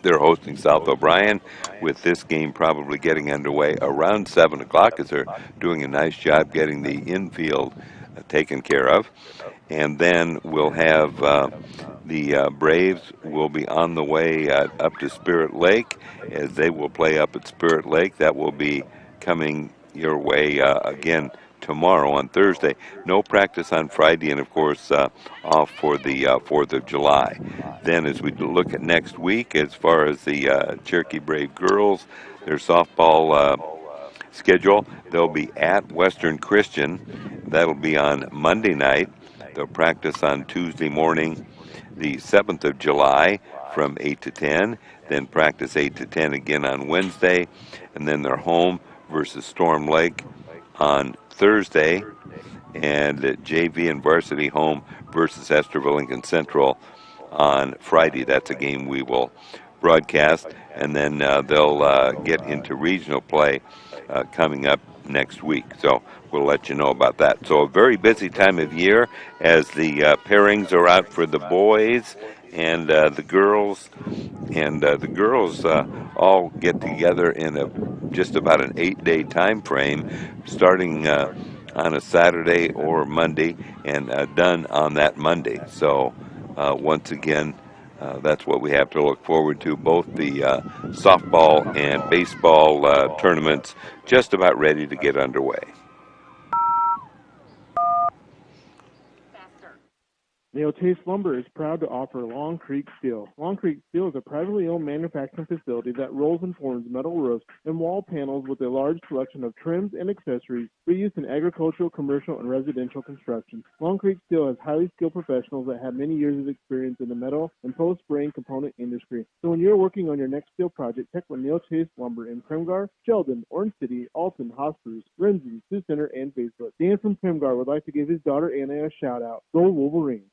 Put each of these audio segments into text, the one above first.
They're hosting South O'Brien, with this game probably getting underway around 7 o'clock as they're doing a nice job getting the infield taken care of. And then we'll have the Braves will be on the way up to Spirit Lake as they will play up at Spirit Lake. That will be coming your way again tomorrow on Thursday. No practice on Friday, and of course off for the 4th of July. Then, as we look at next week, as far as the Cherokee Brave girls, their softball schedule, they'll be at Western Christian. That'll be on Monday night. They'll practice on Tuesday morning, the 7th of July, from 8 to 10, then practice 8 to 10 again on Wednesday, and then they're home versus Storm Lake on Thursday, and JV and varsity home versus Esterville Lincoln Central on Friday. That's a game we will broadcast, and then they'll get into regional play coming up next week. So we'll let you know about that. So a very busy time of year as the pairings are out for the boys and the girls, and the girls all get together in a just about an 8-day time frame, starting on a Saturday or Monday, and done on that Monday. So once again, that's what we have to look forward to. Both the softball and baseball tournaments just about ready to get underway. Neil Chase Lumber is proud to offer Long Creek Steel. Long Creek Steel is a privately owned manufacturing facility that rolls and forms metal roofs and wall panels with a large selection of trims and accessories for use in agricultural, commercial, and residential construction. Long Creek Steel has highly skilled professionals that have many years of experience in the metal and post-spraying component industry. So when you're working on your next steel project, check with Neil Chase Lumber in Kremgar, Sheldon, Orange City, Alton, Hot Springs, Renzi, Sioux Center, and Facebook. Dan from Kremgar would like to give his daughter Anna a shout-out. Go Wolverine!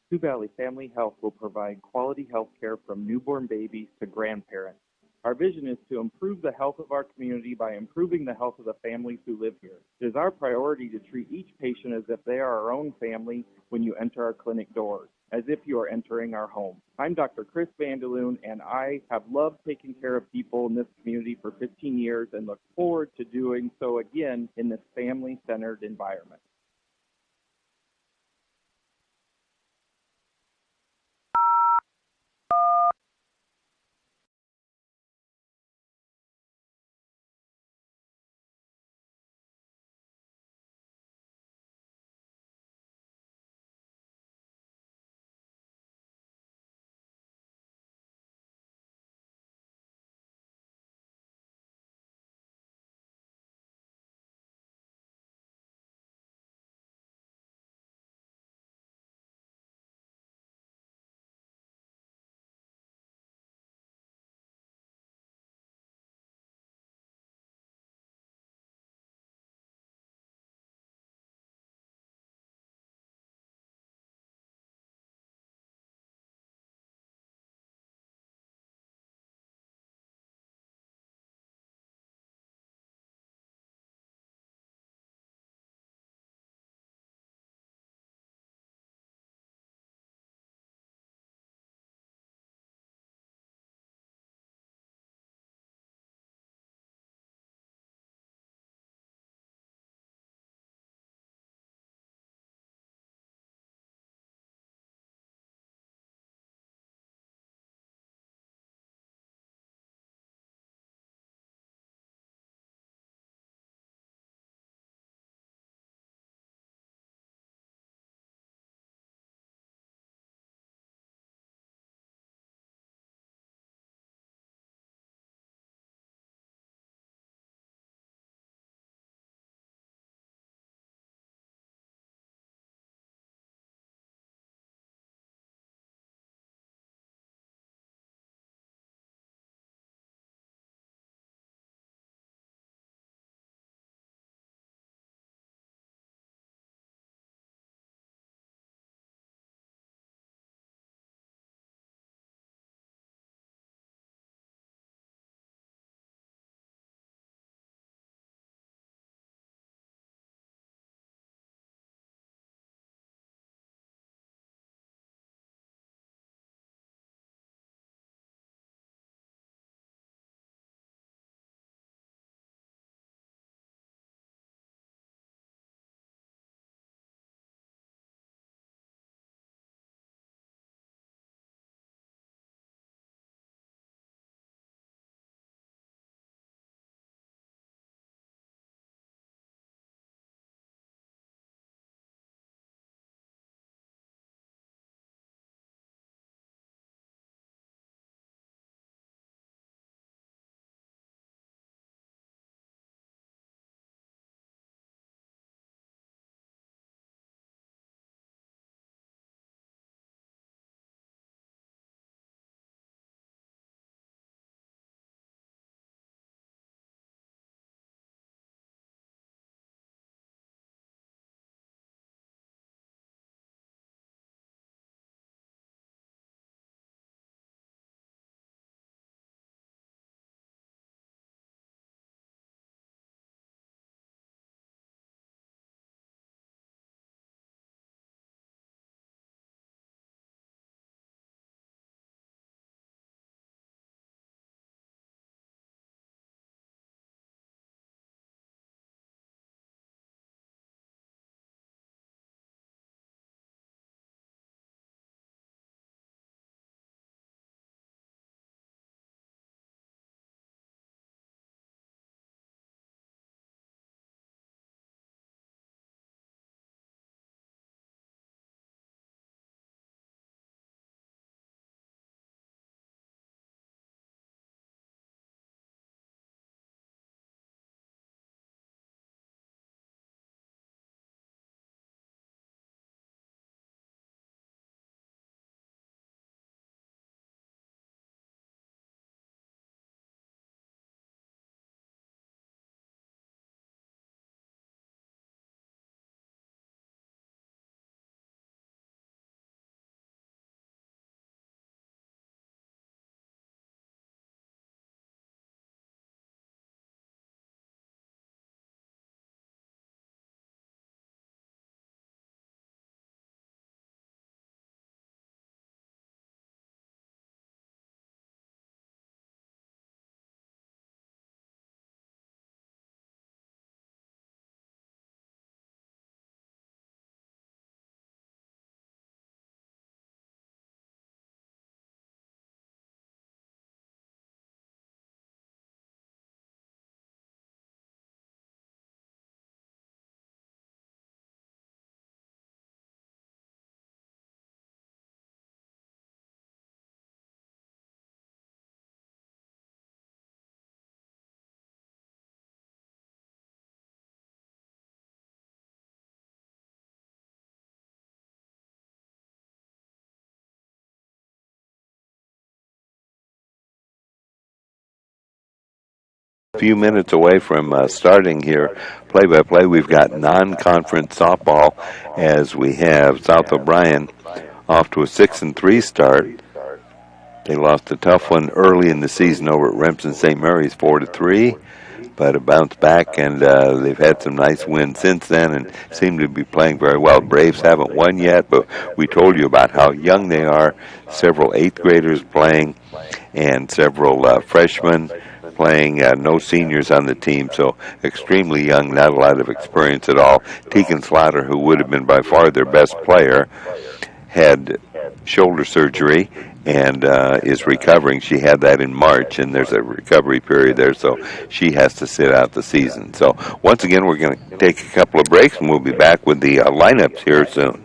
Sioux Valley Family Health will provide quality health care from newborn babies to grandparents. Our vision is to improve the health of our community by improving the health of the families who live here. It is our priority to treat each patient as if they are our own family when you enter our clinic doors, as if you are entering our home. I'm Dr. Chris Vandeloon, and I have loved taking care of people in this community for 15 years and look forward to doing so again in this family-centered environment. few minutes away from starting here play-by-play. We've got non-conference softball as we have South O'Brien off to a 6-3 start. They lost a tough one early in the season over at Remsen St. Mary's 4-3, but it bounced back, and they've had some nice wins since then and seem to be playing very well. Braves haven't won yet, but we told you about how young they are. Several eighth graders playing and several freshmen playing, no seniors on the team, so extremely young, not a lot of experience at all. Tegan Slaughter, who would have been by far their best player, had shoulder surgery and is recovering. She had that in March, and there's a recovery period there, so she has to sit out the season. So once again, we're going to take a couple of breaks, and we'll be back with the lineups here soon.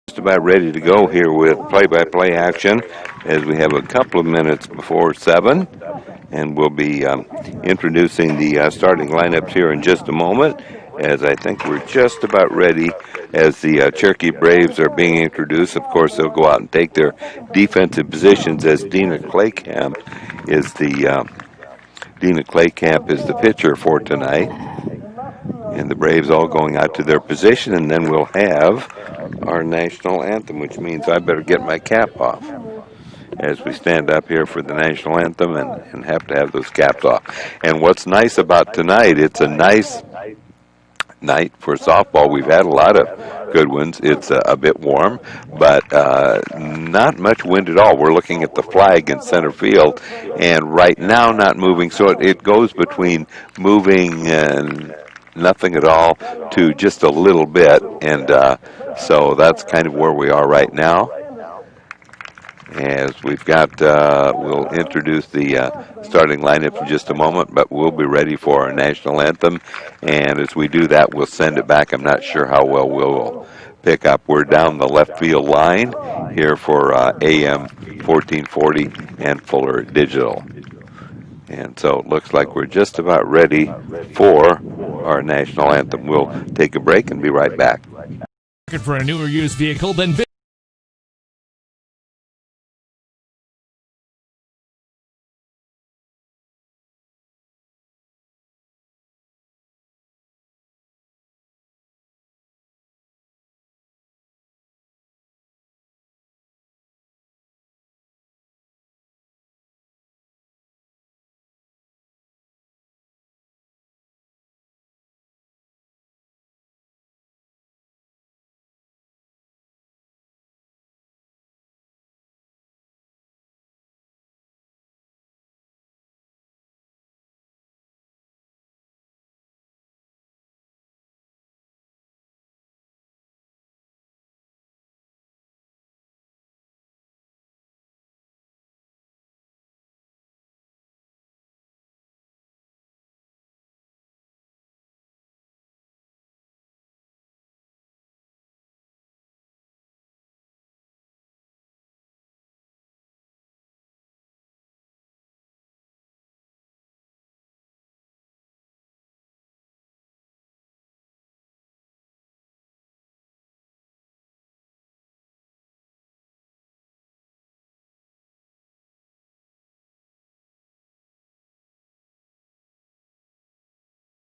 Just about ready to go here with play-by-play action as we have a couple of minutes before 7, and we'll be introducing the starting lineups here in just a moment, as I think we're just about ready as the Cherokee Braves are being introduced. Of course, they'll go out and take their defensive positions as Dina Claycamp is the pitcher for tonight, and the Braves all going out to their position, and then we'll have our national anthem, which means I better get my cap off as we stand up here for the national anthem and have to have those caps off. And what's nice about tonight, it's a nice night for softball. We've had a lot of good ones. It's a bit warm, but not much wind at all. We're looking at the flag in center field, and right now not moving, so it goes between moving and nothing at all to just a little bit, and so that's kind of where we are right now. As we've got, we'll introduce the starting lineup in just a moment, but we'll be ready for our national anthem. And as we do that, we'll send it back. I'm not sure how well we'll pick up. We're down the left field line here for AM 1440 and Fuller Digital. And so it looks like we're just about ready for our national anthem. We'll take a break and be right back. For a new or used vehicle, then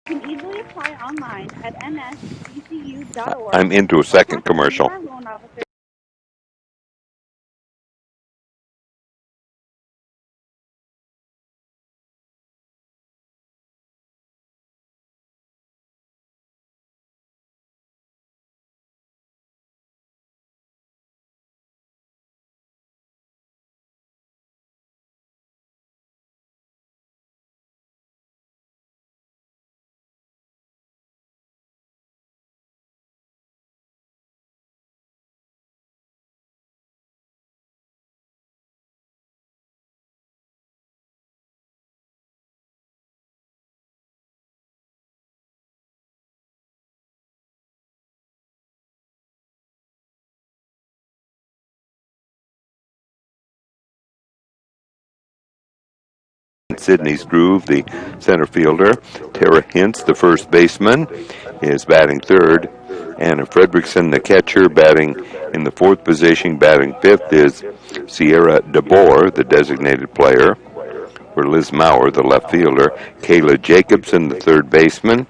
You can easily apply online at nsccu.org I'm into a or second contact one of commercial. our loan officers. Sydney Struve, the center fielder. Tara Hintz, the first baseman, is batting third. Anna Fredrickson, the catcher, batting in the fourth position. Batting fifth is Sierra DeBoer, the designated player. For Liz Maurer, the left fielder. Kayla Jacobson, the third baseman.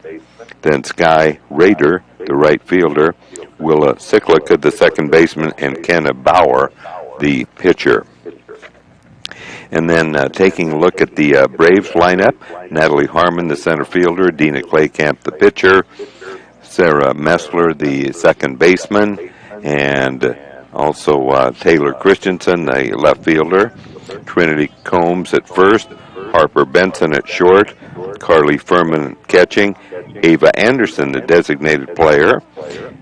Then Sky Rader, the right fielder. Willa Cyclica, the second baseman. And Kenna Bauer, the pitcher. And then taking a look at the Braves lineup, Natalie Harmon, the center fielder, Dina Claycamp, the pitcher, Sarah Messler, the second baseman, and also Taylor Christensen, the left fielder, Trinity Combs at first, Harper Benson at short, Carly Furman catching, Ava Anderson, the designated player,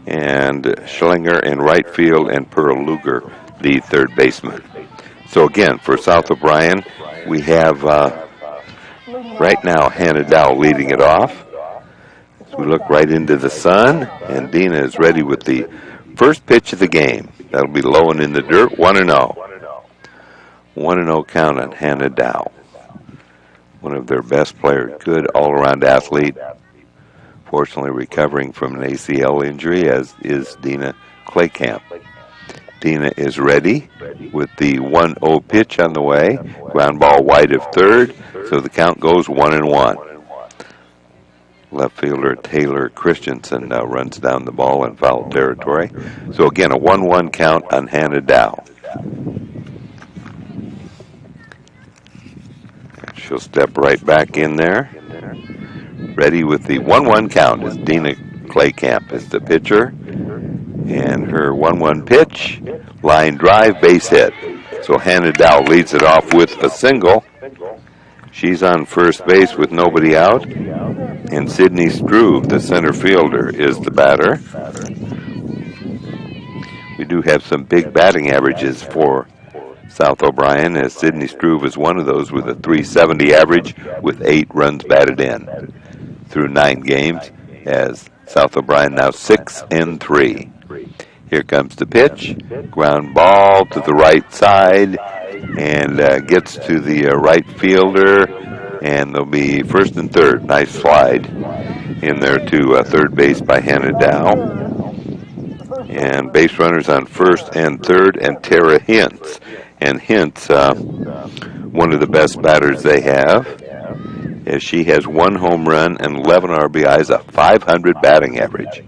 and Schlinger in right field, and Pearl Luger, the third baseman. So again, for South O'Brien, we have right now Hannah Dow leading it off. So we look right into the sun, and Dina is ready with the first pitch of the game. That'll be low and in the dirt, 1-0. 1-0 count on Hannah Dow. One of their best players, good all-around athlete. Fortunately recovering from an ACL injury, as is Dina Claycamp. Dina is ready with the 1-0 pitch on the way. Ground ball wide of third, so the count goes 1-1. Left fielder Taylor Christensen now runs down the ball in foul territory. So again, a 1-1 count on Hannah Dow. She'll step right back in there. Ready with the 1-1 count is Dina Claycamp is the pitcher. And her 1-1 pitch, line drive, base hit. So Hannah Dow leads it off with a single. She's on first base with nobody out. And Sydney Struve, the center fielder, is the batter. We do have some big batting averages for South O'Brien, as Sydney Struve is one of those with a .370 average with 8 runs batted in through 9 games, as South O'Brien now 6-3. Here comes the pitch, ground ball to the right side, and gets to the right fielder, and there'll be first and third. Nice slide in there to third base by Hannah Dow. And base runners on first and third, and Tara Hintz. And Hintz, one of the best batters they have, as she has 1 home run and 11 RBIs, a .500 batting average.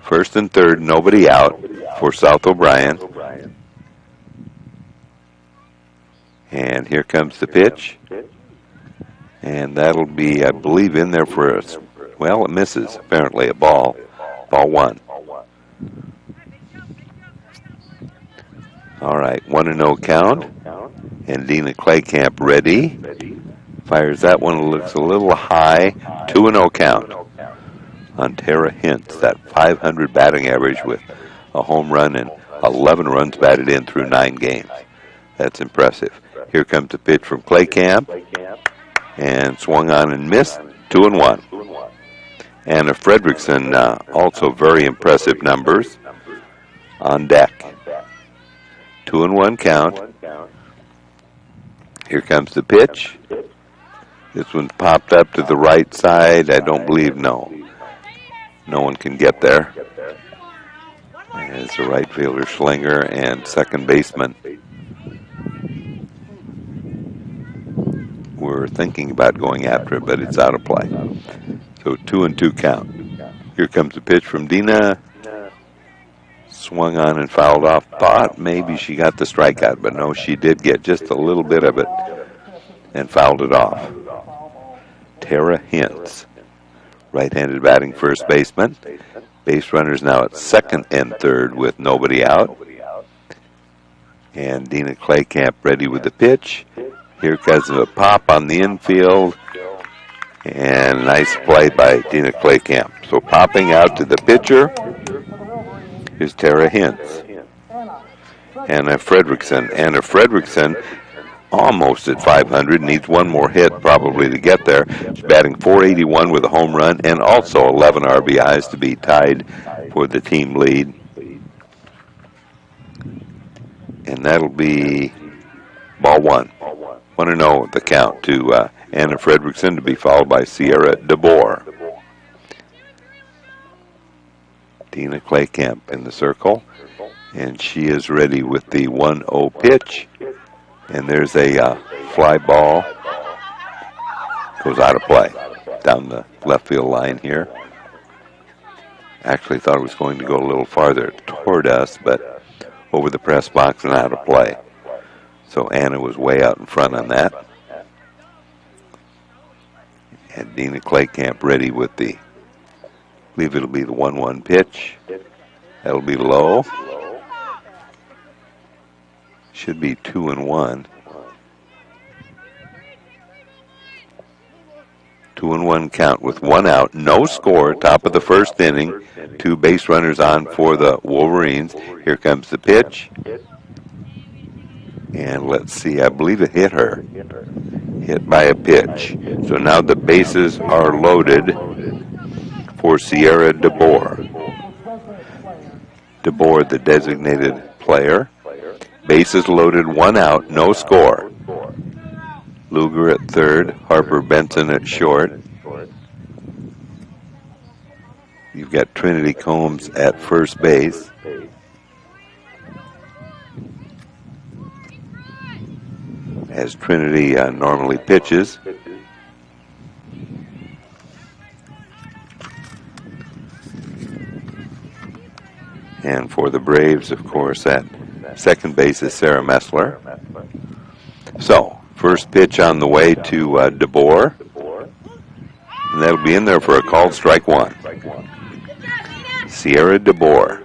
First and third, nobody out for South O'Brien. And here comes the pitch. And that'll be, I believe, in there for us. Well, it misses, apparently, a ball. Ball 1. All right, 1-0 count. And Dina Claycamp ready. Fires that one, looks a little high. 2-0 count on Tara Hintz, that .500 batting average with a home run and 11 runs batted in through 9 games. That's impressive. Here comes the pitch from Claycamp, and swung on and missed. 2-1. Anna Fredrickson, also very impressive numbers on deck. 2-1 count. Here comes the pitch. This one's popped up to the right side. I don't believe, no one can get there. As the right fielder Schlinger and second baseman were thinking about going after it, but it's out of play. So 2-2 count. Here comes the pitch from Dina. Swung on and fouled off. Thought maybe she got the strikeout, but no, she did get just a little bit of it and fouled it off. Tara Hintz, right-handed batting first baseman. Base runners now at second and third with nobody out. And Dina Claycamp ready with the pitch. Here comes a pop on the infield. And nice play by Dina Claycamp. So popping out to the pitcher is Tara Hintz. Anna Fredrickson almost at 500, needs one more hit probably to get there. She's batting .481 with a home run and also 11 RBIs to be tied for the team lead. And that'll be ball one. 1-0 the count to Anna Fredrickson, to be followed by Sierra DeBoer. Dina Claycamp in the circle, and she is ready with the 1-0 pitch. And there's a fly ball. Goes out of play down the left field line here. Actually thought it was going to go a little farther toward us, but over the press box and out of play. So Anna was way out in front on that. And Dina Claycamp ready with the, I believe it'll be the 1-1 pitch. That'll be low. Should be 2-1. 2-1 count with one out, no score, top of the first inning. 2 base runners on for the Wolverines. Here comes the pitch. And let's see, I believe it hit her. Hit by a pitch. So now the bases are loaded for Sierra DeBoer. DeBoer, the designated player. Bases loaded, one out, no score. Luger at third, Harper Benson at short. You've got Trinity Combs at first base. As Trinity normally pitches. And for the Braves, of course, at second base is Sarah Messler. So, first pitch on the way to DeBoer. And that'll be in there for a called strike one. Sierra DeBoer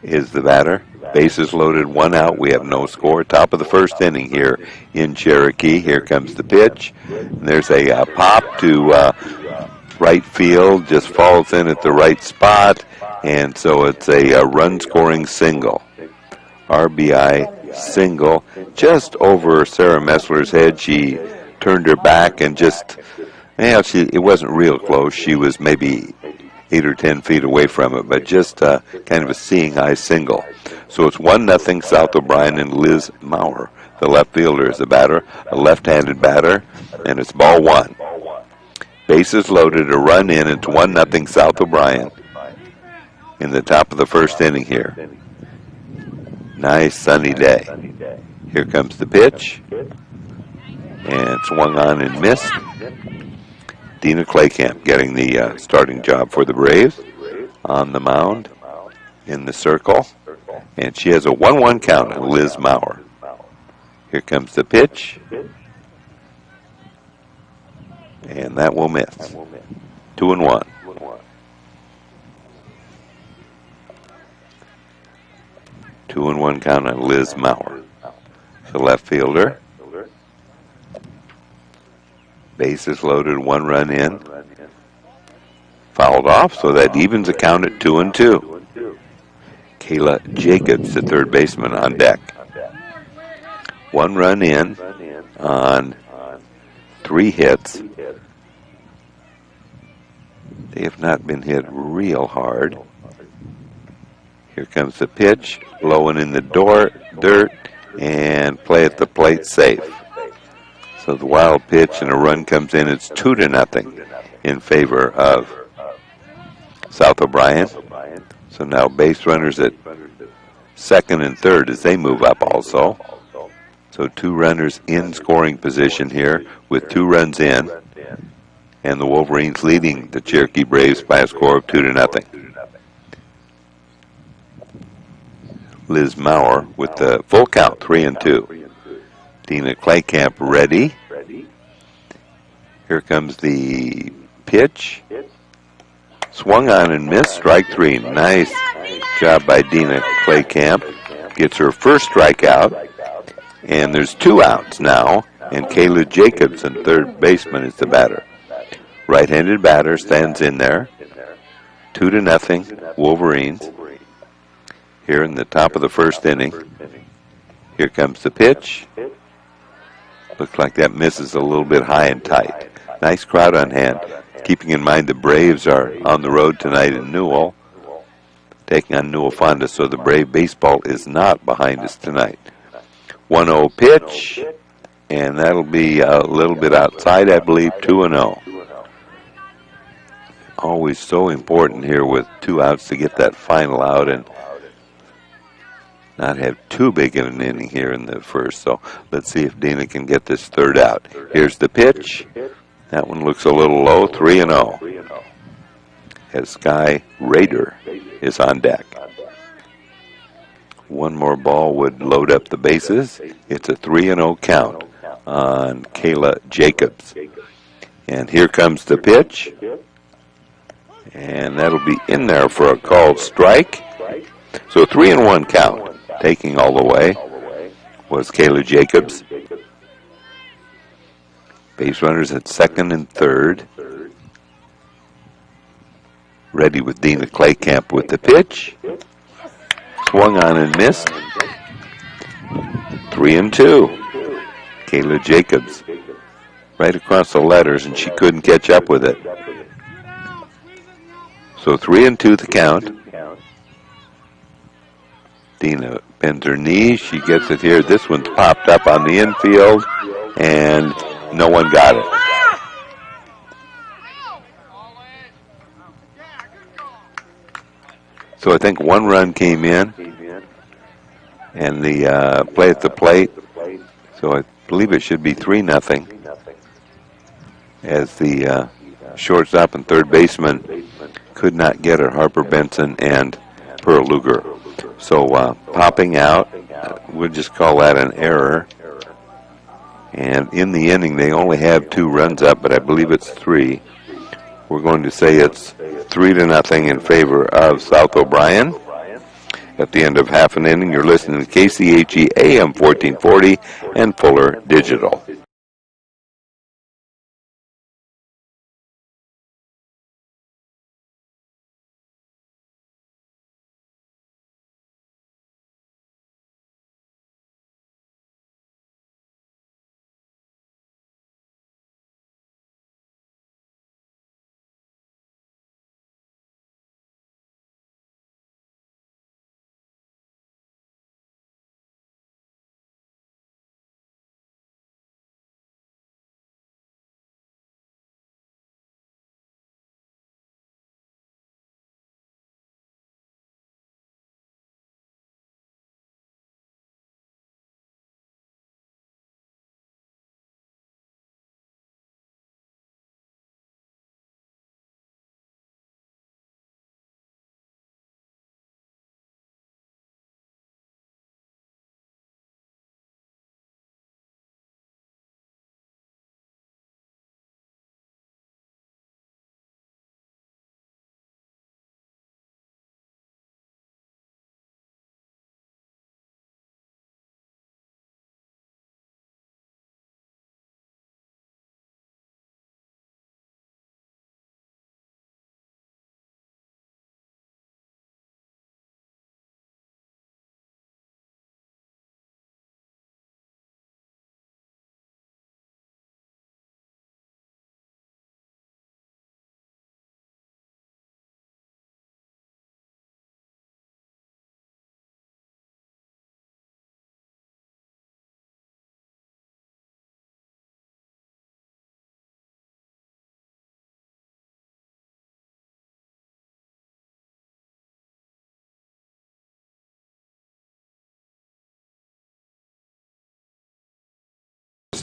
is the batter. Bases loaded, one out. We have no score. Top of the first inning here in Cherokee. Here comes the pitch. And there's a pop to right field. Just falls in at the right spot. And so it's a run-scoring single. RBI single. Just over Sarah Messler's head. She turned her back and just, it wasn't real close. She was maybe 8 or 10 feet away from it, but just kind of a seeing eye single. So it's 1-0 South O'Brien, and Liz Maurer, the left fielder, is the batter, a left-handed batter, and it's ball one. Bases loaded, a run in. It's 1-0 South O'Brien in the top of the first inning here. Nice sunny day. Here comes the pitch, and swung on and missed. Dina Claycamp getting the starting job for the Braves on the mound in the circle. And she has a 1-1 count on Liz Maurer. Here comes the pitch. And that will miss. 2-1. Two and one count on Liz Maurer, the left fielder. Bases loaded, one run in. Fouled off, so that evens the count at 2-2. Kayla Jacobs, the third baseman, on deck. One run in on 3 hits. They have not been hit real hard. Here comes the pitch, blowing in the dirt, and play at the plate safe. So the wild pitch and a run comes in. It's 2-0 in favor of South O'Brien. So now base runners at second and third as they move up also. So 2 runners in scoring position here with 2 runs in, and the Wolverines leading the Cherokee Braves by a score of 2-0. Liz Maurer with the full count, 3-2. Dina Claycamp ready. Here comes the pitch. Swung on and missed. Strike 3. Nice job by Dina Claycamp. Gets her first strikeout. And there's 2 outs now. And Kayla Jacobson, third baseman, is the batter. Right-handed batter stands in there. 2-0 Wolverines. Here in the top of the first inning. Here comes the pitch. Looks like that misses a little bit high and tight. Nice crowd on hand. Keeping in mind the Braves are on the road tonight in Newell, taking on Newell Fonda, so the Brave baseball is not behind us tonight. 1-0 pitch, and that'll be a little bit outside, I believe, 2-0. Always so important here with 2 outs to get that final out and not have too big of an inning here in the first. So let's see if Dina can get this third out. Here's the pitch. That one looks a little low, 3-0. As Sky Raider is on deck. One more ball would load up the bases. It's a 3-0 count on Kayla Jacobs. And here comes the pitch. And that'll be in there for a called strike. So 3-1 count. Taking all the way was Kayla Jacobs. Base runners at second and third. Ready with Dina Claycamp with the pitch. Swung on and missed. 3-2. Kayla Jacobs. Right across the letters, and she couldn't catch up with it. So 3-2 the count. Dina bends her knee. She gets it here. This one's popped up on the infield, and no one got it. So I think 1 run came in, and the play at the plate. So I believe it should be 3-0 as the shortstop and third baseman could not get it, Harper Benson and Pearl Luger. So popping out, we'll just call that an error. And in the inning, they only have 2 runs up, but I believe it's 3. We're going to say it's 3-0 in favor of South O'Brien. At the end of half an inning, you're listening to KCHE AM 1440 and Fuller Digital.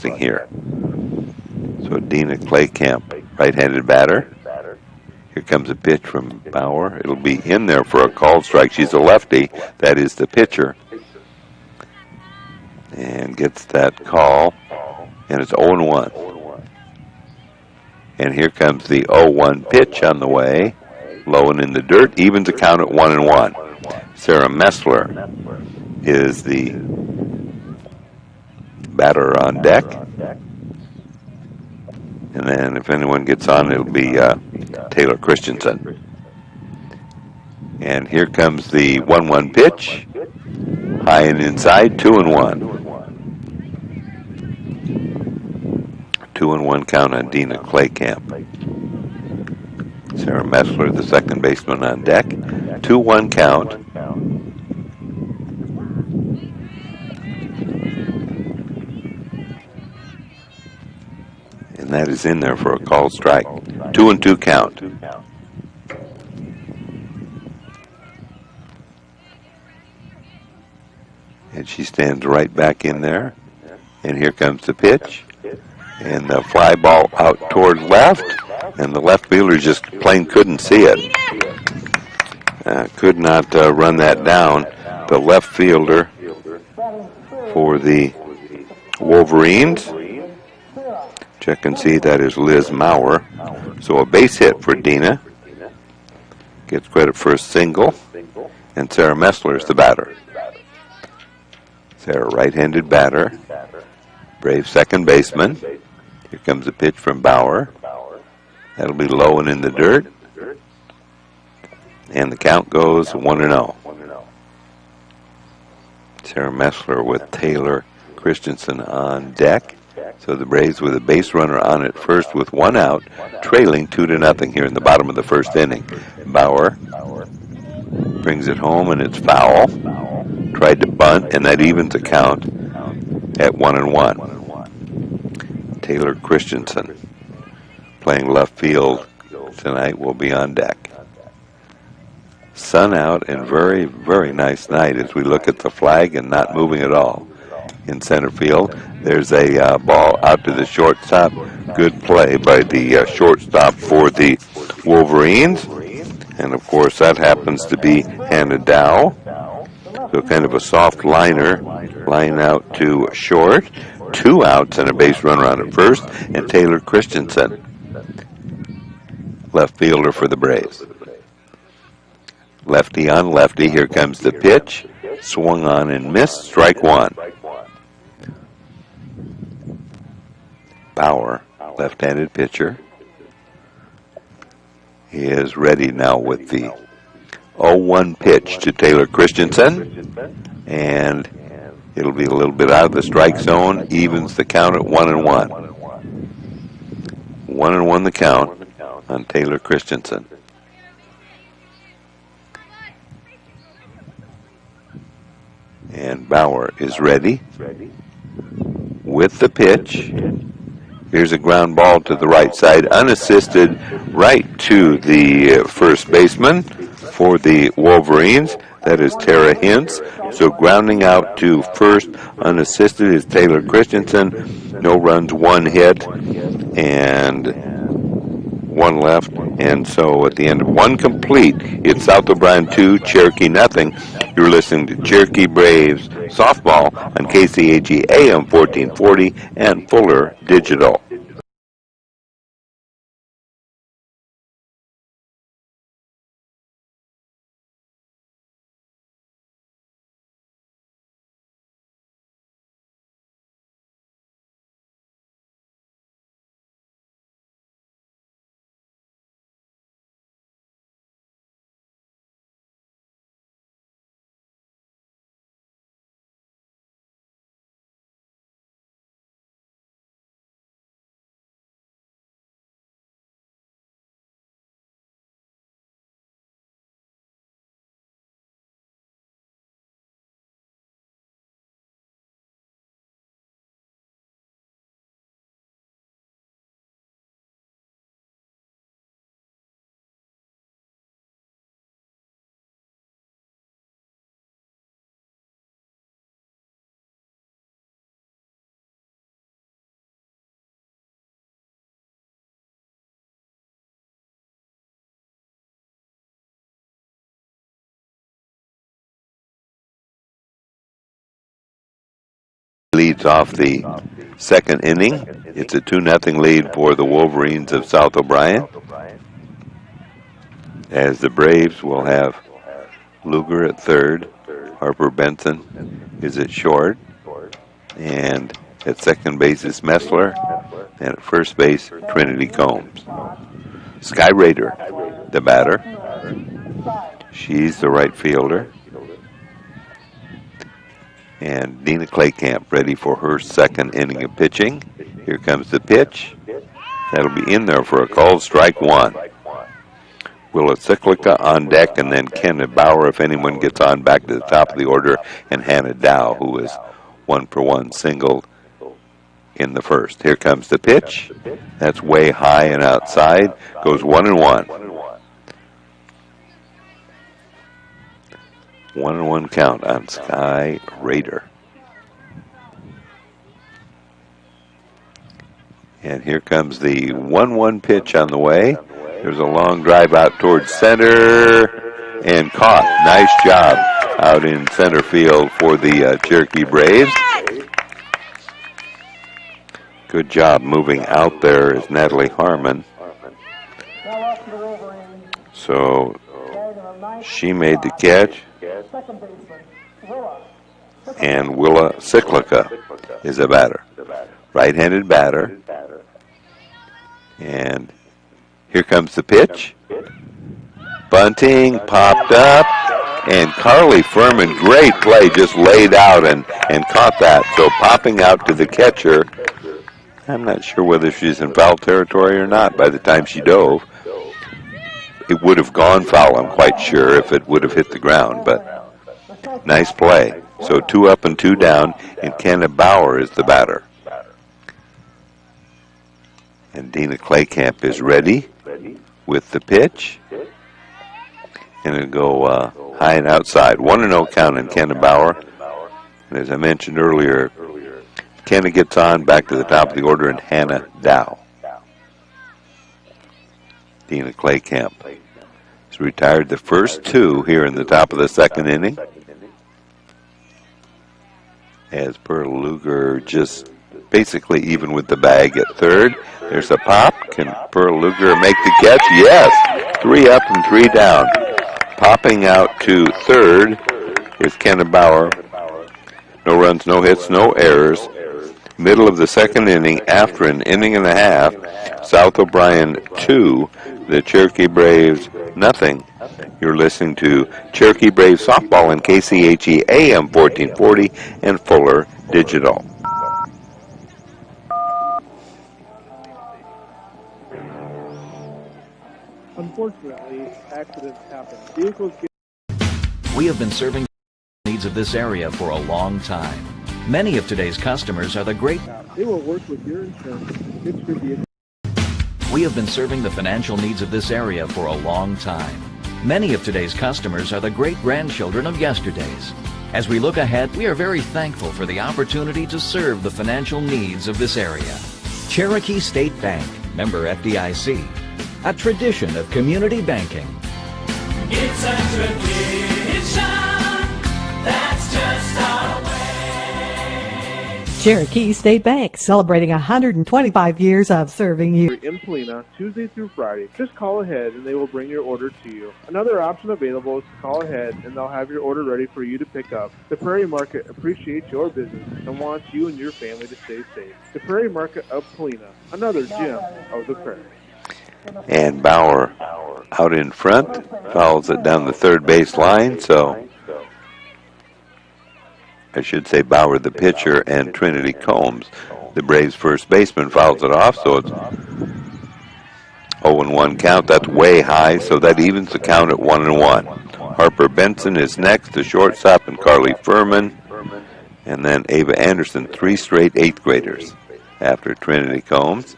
broadcasting here. So Dina Claycamp, right-handed batter. Here comes a pitch from Bauer. It'll be in there for a called strike. She's a lefty. That is the pitcher. And gets that call. And it's 0-1. And here comes the 0-1 pitch on the way. Low and in the dirt. Evens the count at 1-1. Sarah Messler is the batter on deck. And then if anyone gets on, it'll be Taylor Christensen. And here comes the 1-1 pitch. High and inside, 2-1. 2-1 count on Dina Claycamp. Sarah Messler, the second baseman on deck. 2-1 count. And that is in there for a called strike. 2-2 count. And she stands right back in there. And here comes the pitch. And the fly ball out toward left. And the left fielder just plain couldn't see it. Could not run that down. The left fielder for the Wolverines. Check and see, that is Liz Maurer. So a base hit for Dina. Gets credit for a single. And Sarah Messler is the batter. Sarah, right-handed batter. Brave second baseman. Here comes a pitch from Bauer. That'll be low and in the dirt. And the count goes 1-0. Sarah Messler with Taylor Christensen on deck. So the Braves with a base runner on at first with one out, trailing 2-0 here in the bottom of the first inning. Bauer brings it home and it's foul. Tried to bunt, and that evens the count at 1-1. Taylor Christensen, playing left field tonight, will be on deck. Sun out and very, very nice night as we look at the flag and not moving at all in center field. There's a ball out to the shortstop. Good play by the shortstop for the Wolverines. And, of course, that happens to be Hannah Dow. So kind of a soft liner, line out to short. 2 outs and a base runner on at first. And Taylor Christensen, left fielder for the Braves. Lefty on lefty. Here comes the pitch. Swung on and missed. Strike one. Bauer, left-handed pitcher. He is ready now with the 0-1 pitch to Taylor Christensen. And it'll be a little bit out of the strike zone. Evens the count at 1-1. 1-1 the count on Taylor Christensen. And Bauer is ready with the pitch. Here's a ground ball to the right side, unassisted, right to the first baseman for the Wolverines. That is Tara Hintz. So grounding out to first, unassisted, is Taylor Christensen. No runs, 1 hit, and 1 left. And so at the end of 1 complete, it's South O'Brien 2, Cherokee nothing. You're listening to Cherokee Braves softball on KCAG AM 1440 and Fuller Digital. Leads off the second inning. It's a 2-0 lead for the Wolverines of South O'Brien, as the Braves will have Luger at third, Harper Benson is at short, and at second base is Messler, and at first base, Trinity Combs. Sky Raider, the batter. She's the right fielder. And Dina Claycamp ready for her second inning of pitching. Here comes the pitch. That'll be in there for a called strike one. Willa Cyclica on deck, and then Kenneth Bauer, if anyone gets on, back to the top of the order, and Hannah Dow, who is 1-for-1 singled in the first. Here comes the pitch. That's way high and outside. Goes 1-1. 1-1 count on Sky Raider. And here comes the 1-1 pitch on the way. There's a long drive out towards center and caught. Nice job out in center field for the Cherokee Braves. Good job moving out there is Natalie Harmon. So she made the catch. And Willa Cyclica is a batter. Right-handed batter. And here comes the pitch. Bunting popped up. And Carly Furman, great play, just laid out and caught that. So popping out to the catcher. I'm not sure whether she's in foul territory or not by the time she dove. It would have gone foul, I'm quite sure, if it would have hit the ground. But nice play. So 2 up and 2 down, and Kenneth Bauer is the batter. And Dina Claycamp is ready with the pitch. And it'll go high and outside. 1-0 count on Kenneth Bauer. And as I mentioned earlier, Kenneth gets on back to the top of the order, and Hannah Dow. Dina Claycamp has retired the first 2 here in the top of the second inning. As Pearl Luger just basically even with the bag at third. There's a pop. Can Pearl Luger make the catch? Yes. 3 up and 3 down. Popping out to third is Kenneth Bauer. No runs, no hits, no errors. Middle of the second inning, after an inning and a half, South O'Brien 2, the Cherokee Braves nothing. You're listening to Cherokee Braves Softball on KCHE AM 1440 and Fuller Digital. Unfortunately, accidents happen. Vehicles get... We have been serving the needs of this area for a long time. Many of today's customers are the great... They will work with your insurance and fix your vehicle. We have been serving the financial needs of this area for a long time. Many of today's customers are the great-grandchildren of yesterday's. As we look ahead, we are very thankful for the opportunity to serve the financial needs of this area. Cherokee State Bank, member FDIC, a tradition of community banking. It's a tradition that's just our way. Cherokee State Bank, celebrating 125 years of serving you. In Polina, Tuesday through Friday. Just call ahead and they will bring your order to you. Another option available is to call ahead and they'll have your order ready for you to pick up. The Prairie Market appreciates your business and wants you and your family to stay safe. The Prairie Market of Polina, another gem of the prairie. And Bauer out in front, fouls it down the third base line, so I should say Bauer the pitcher and Trinity Combs, the Braves first baseman, fouls it off, so it's 0-1 count. That's way high, so that evens the count at 1-1. Harper Benson is next, the shortstop, and Carly Furman, and then Ava Anderson, 3 straight 8th graders after Trinity Combs.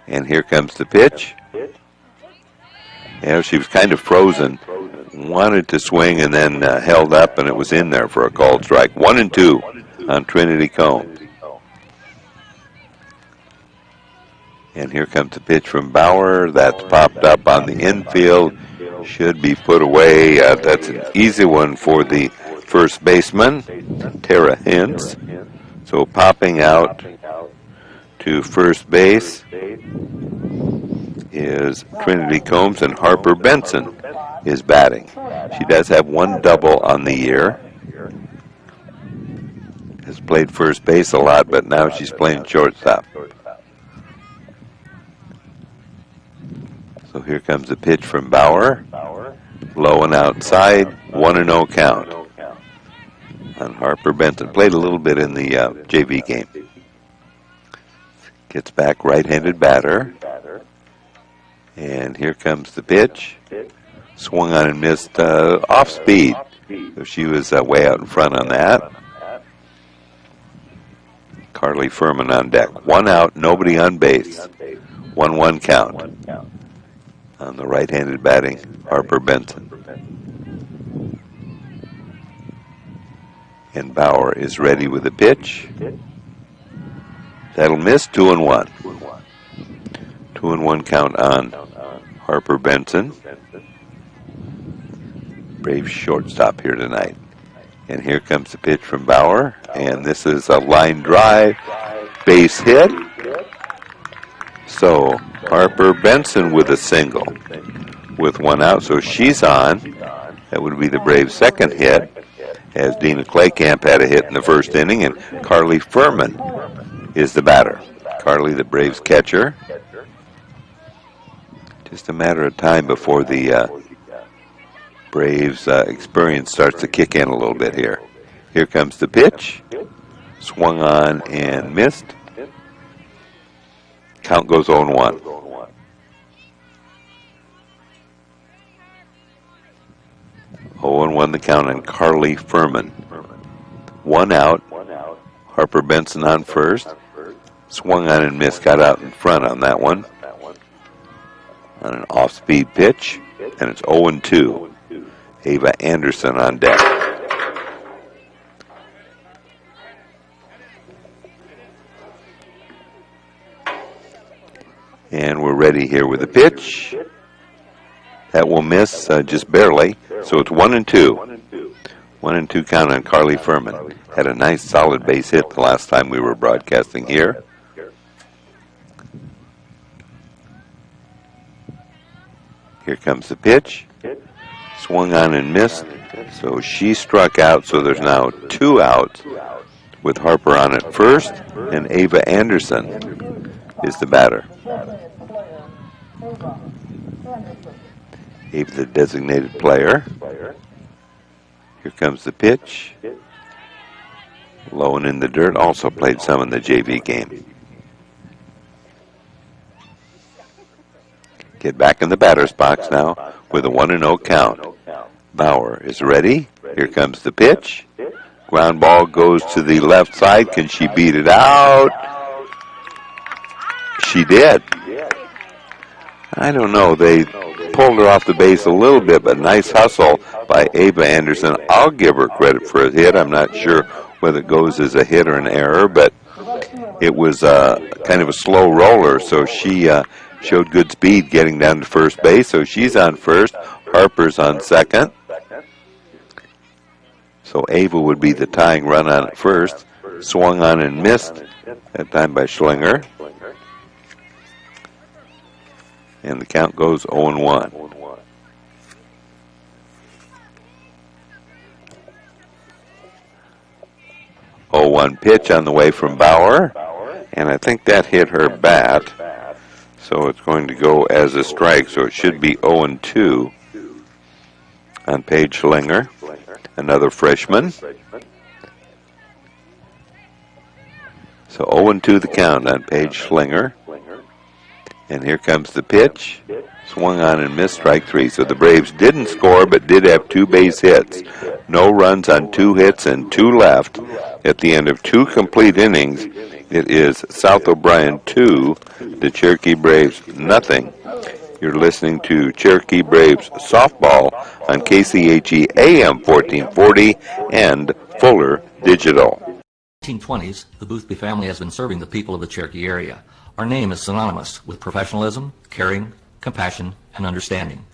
And here comes the pitch. Yeah, she was kind of frozen. Wanted to swing and then held up, and it was in there for a called strike. 1-2 on Trinity Combs. And here comes the pitch from Bauer. That's popped up on the infield. Should be put away. That's an easy one for the first baseman, Tara Hintz. So popping out to first base is Trinity Combs, and Harper Benson is batting. She does have one double on the year. Has played first base a lot, but now she's playing shortstop. So here comes the pitch from Bauer. Low and outside, 1-0 count on Harper Benson. Played a little bit in the JV game. Gets back, right-handed batter. And here comes the pitch. Swung on and missed off speed. So she was way out in front on that. Carly Furman on deck. 1 out, nobody on base. 1-1 count on the right-handed batting Harper Benson. And Bauer is ready with the pitch. That'll miss. 2-1. 2-1 count on Harper Benson. Brave shortstop here tonight. And here comes the pitch from Bauer. And this is a line drive, base hit. So Harper Benson with a single with 1 out. So she's on. That would be the Braves' second hit, as Dina Claycamp had a hit in the first inning, and Carly Furman is the batter. Carly, the Braves catcher. Just a matter of time before the Braves' experience starts to kick in a little bit here. Here comes the pitch. Swung on and missed. Count goes 0-1. The count on Carly Furman. 1 out. Harper Benson on first. Swung on and missed. Got out in front on that one. On an off-speed pitch. And it's 0-2. Ava Anderson on deck. And we're ready here with the pitch. That will miss just barely. So it's 1-2. 1-2 count on Carly Furman. Had a nice solid base hit the last time we were broadcasting here. Here comes the pitch. Swung on and missed. So she struck out. So there's now 2 outs with Harper on at first. And Ava Anderson is the batter. Ava, the designated player. Here comes the pitch. Low and in the dirt. Also played some in the JV game. Get back in the batter's box now with a 1-0 count. Bauer is ready. Here comes the pitch. Ground ball goes to the left side. Can she beat it out? She did. I don't know. They pulled her off the base a little bit, but nice hustle by Ava Anderson. I'll give her credit for a hit. I'm not sure whether it goes as a hit or an error, but it was kind of a slow roller, so she showed good speed getting down to first base. So she's on first. Harper's on second. So Ava would be the tying run on at first. Swung on and missed, that time by Schlinger. And the count goes 0-1. 0-1 pitch on the way from Bauer. And I think that hit her bat. So it's going to go as a strike. So it should be 0-2 on Paige Schlinger, another freshman. So 0-2 the count on Paige Schlinger. And here comes the pitch. Swung on and missed, strike 3. So the Braves didn't score, but did have 2 base hits. No runs on 2 hits and 2 left. At the end of 2 complete innings, it is South O'Brien 2, the Cherokee Braves nothing. You're listening to Cherokee Braves softball on KCHE AM 1440 and Fuller Digital. 1920s, the Boothby family has been serving the people of the Cherokee area. Our name is synonymous with professionalism, caring, compassion, and understanding.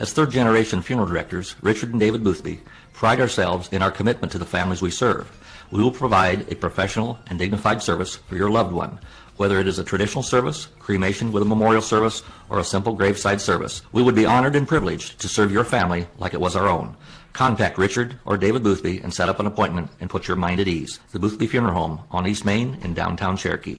As third-generation funeral directors, Richard and David Boothby pride ourselves in our commitment to the families we serve. We will provide a professional and dignified service for your loved one, whether it is a traditional service, cremation with a memorial service, or a simple graveside service. We would be honored and privileged to serve your family like it was our own. Contact Richard or David Boothby and set up an appointment and put your mind at ease. The Boothby Funeral Home on East Main in downtown Cherokee.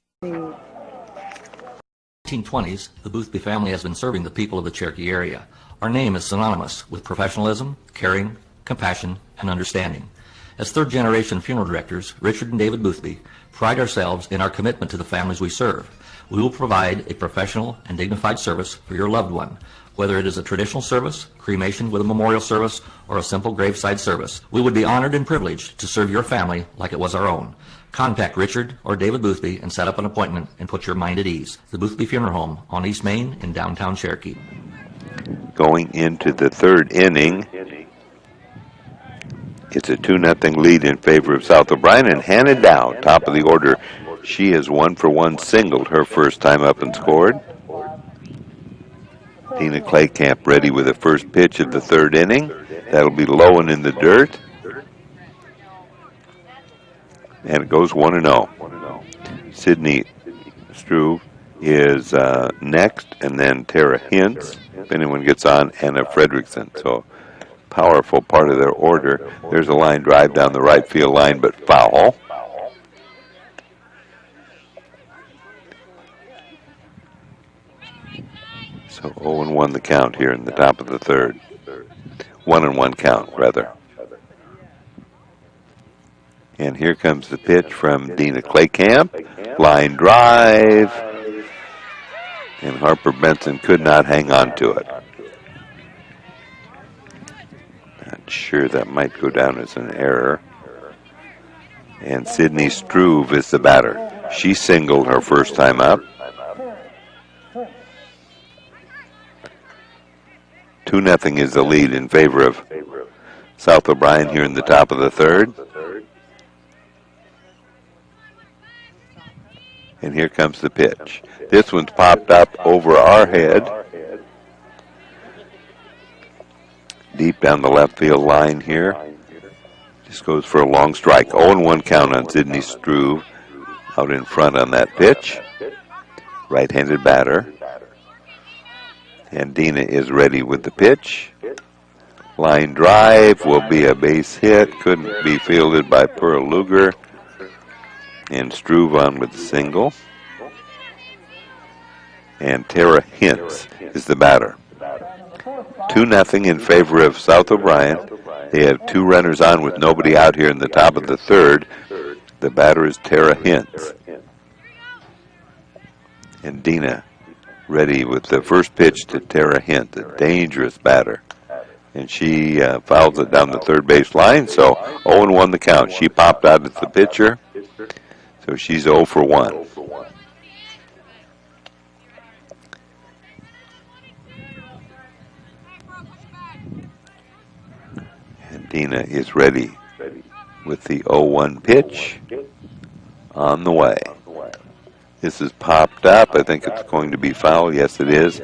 1920s, the Boothby family has been serving the people of the Cherokee area. Our name is synonymous with professionalism, caring, compassion, and understanding. As third-generation funeral directors, Richard and David Boothby pride ourselves in our commitment to the families we serve. We will provide a professional and dignified service for your loved one, whether it is a traditional service, cremation with a memorial service, or a simple graveside service. We would be honored and privileged to serve your family like it was our own. Contact Richard or David Boothby and set up an appointment and put your mind at ease. The Boothby Funeral Home on East Main in downtown Cherokee. Going into the third inning, it's a 2-0 lead in favor of South O'Brien, and Hannah Dow, top of the order. She has 1-for-1 singled her first time up and scored. Dina Claycamp ready with the first pitch of the third inning. That'll be low and in the dirt. And it goes 1-0. Sydney Struve is next, and then Tara Hintz, if anyone gets on, Anna Fredrickson. So powerful part of their order. There's a line drive down the right field line, but foul. So 0-1 the count here in the top of the third. 1-1 count, rather. And here comes the pitch from Dina Claycamp. Line drive. And Harper Benson could not hang on to it. Not sure, that might go down as an error. And Sydney Struve is the batter. She singled her first time up. 2-0 is the lead in favor of South O'Brien here in the top of the third. And here comes the pitch. This one's popped up over our head. Deep down the left field line here. Just goes for a long strike. 0-1 count on Sydney Struve out in front on that pitch. Right-handed batter. And Dina is ready with the pitch. Line drive will be a base hit. Couldn't be fielded by Pearl Luger. And Struve on with the single. And Tara Hintz is the batter. 2-0 in favor of South O'Brien. They have 2 runners on with nobody out here in the top of the third. The batter is Tara Hintz. And Dina ready with the first pitch to Tara Hintz, a dangerous batter. And she fouls it down the third base line, so 0-1 the count. She popped out as the pitcher, so she's 0-for-1. And Dina is ready with the 0-1 pitch on the way. This is popped up. I think it's going to be foul. Yes, it is.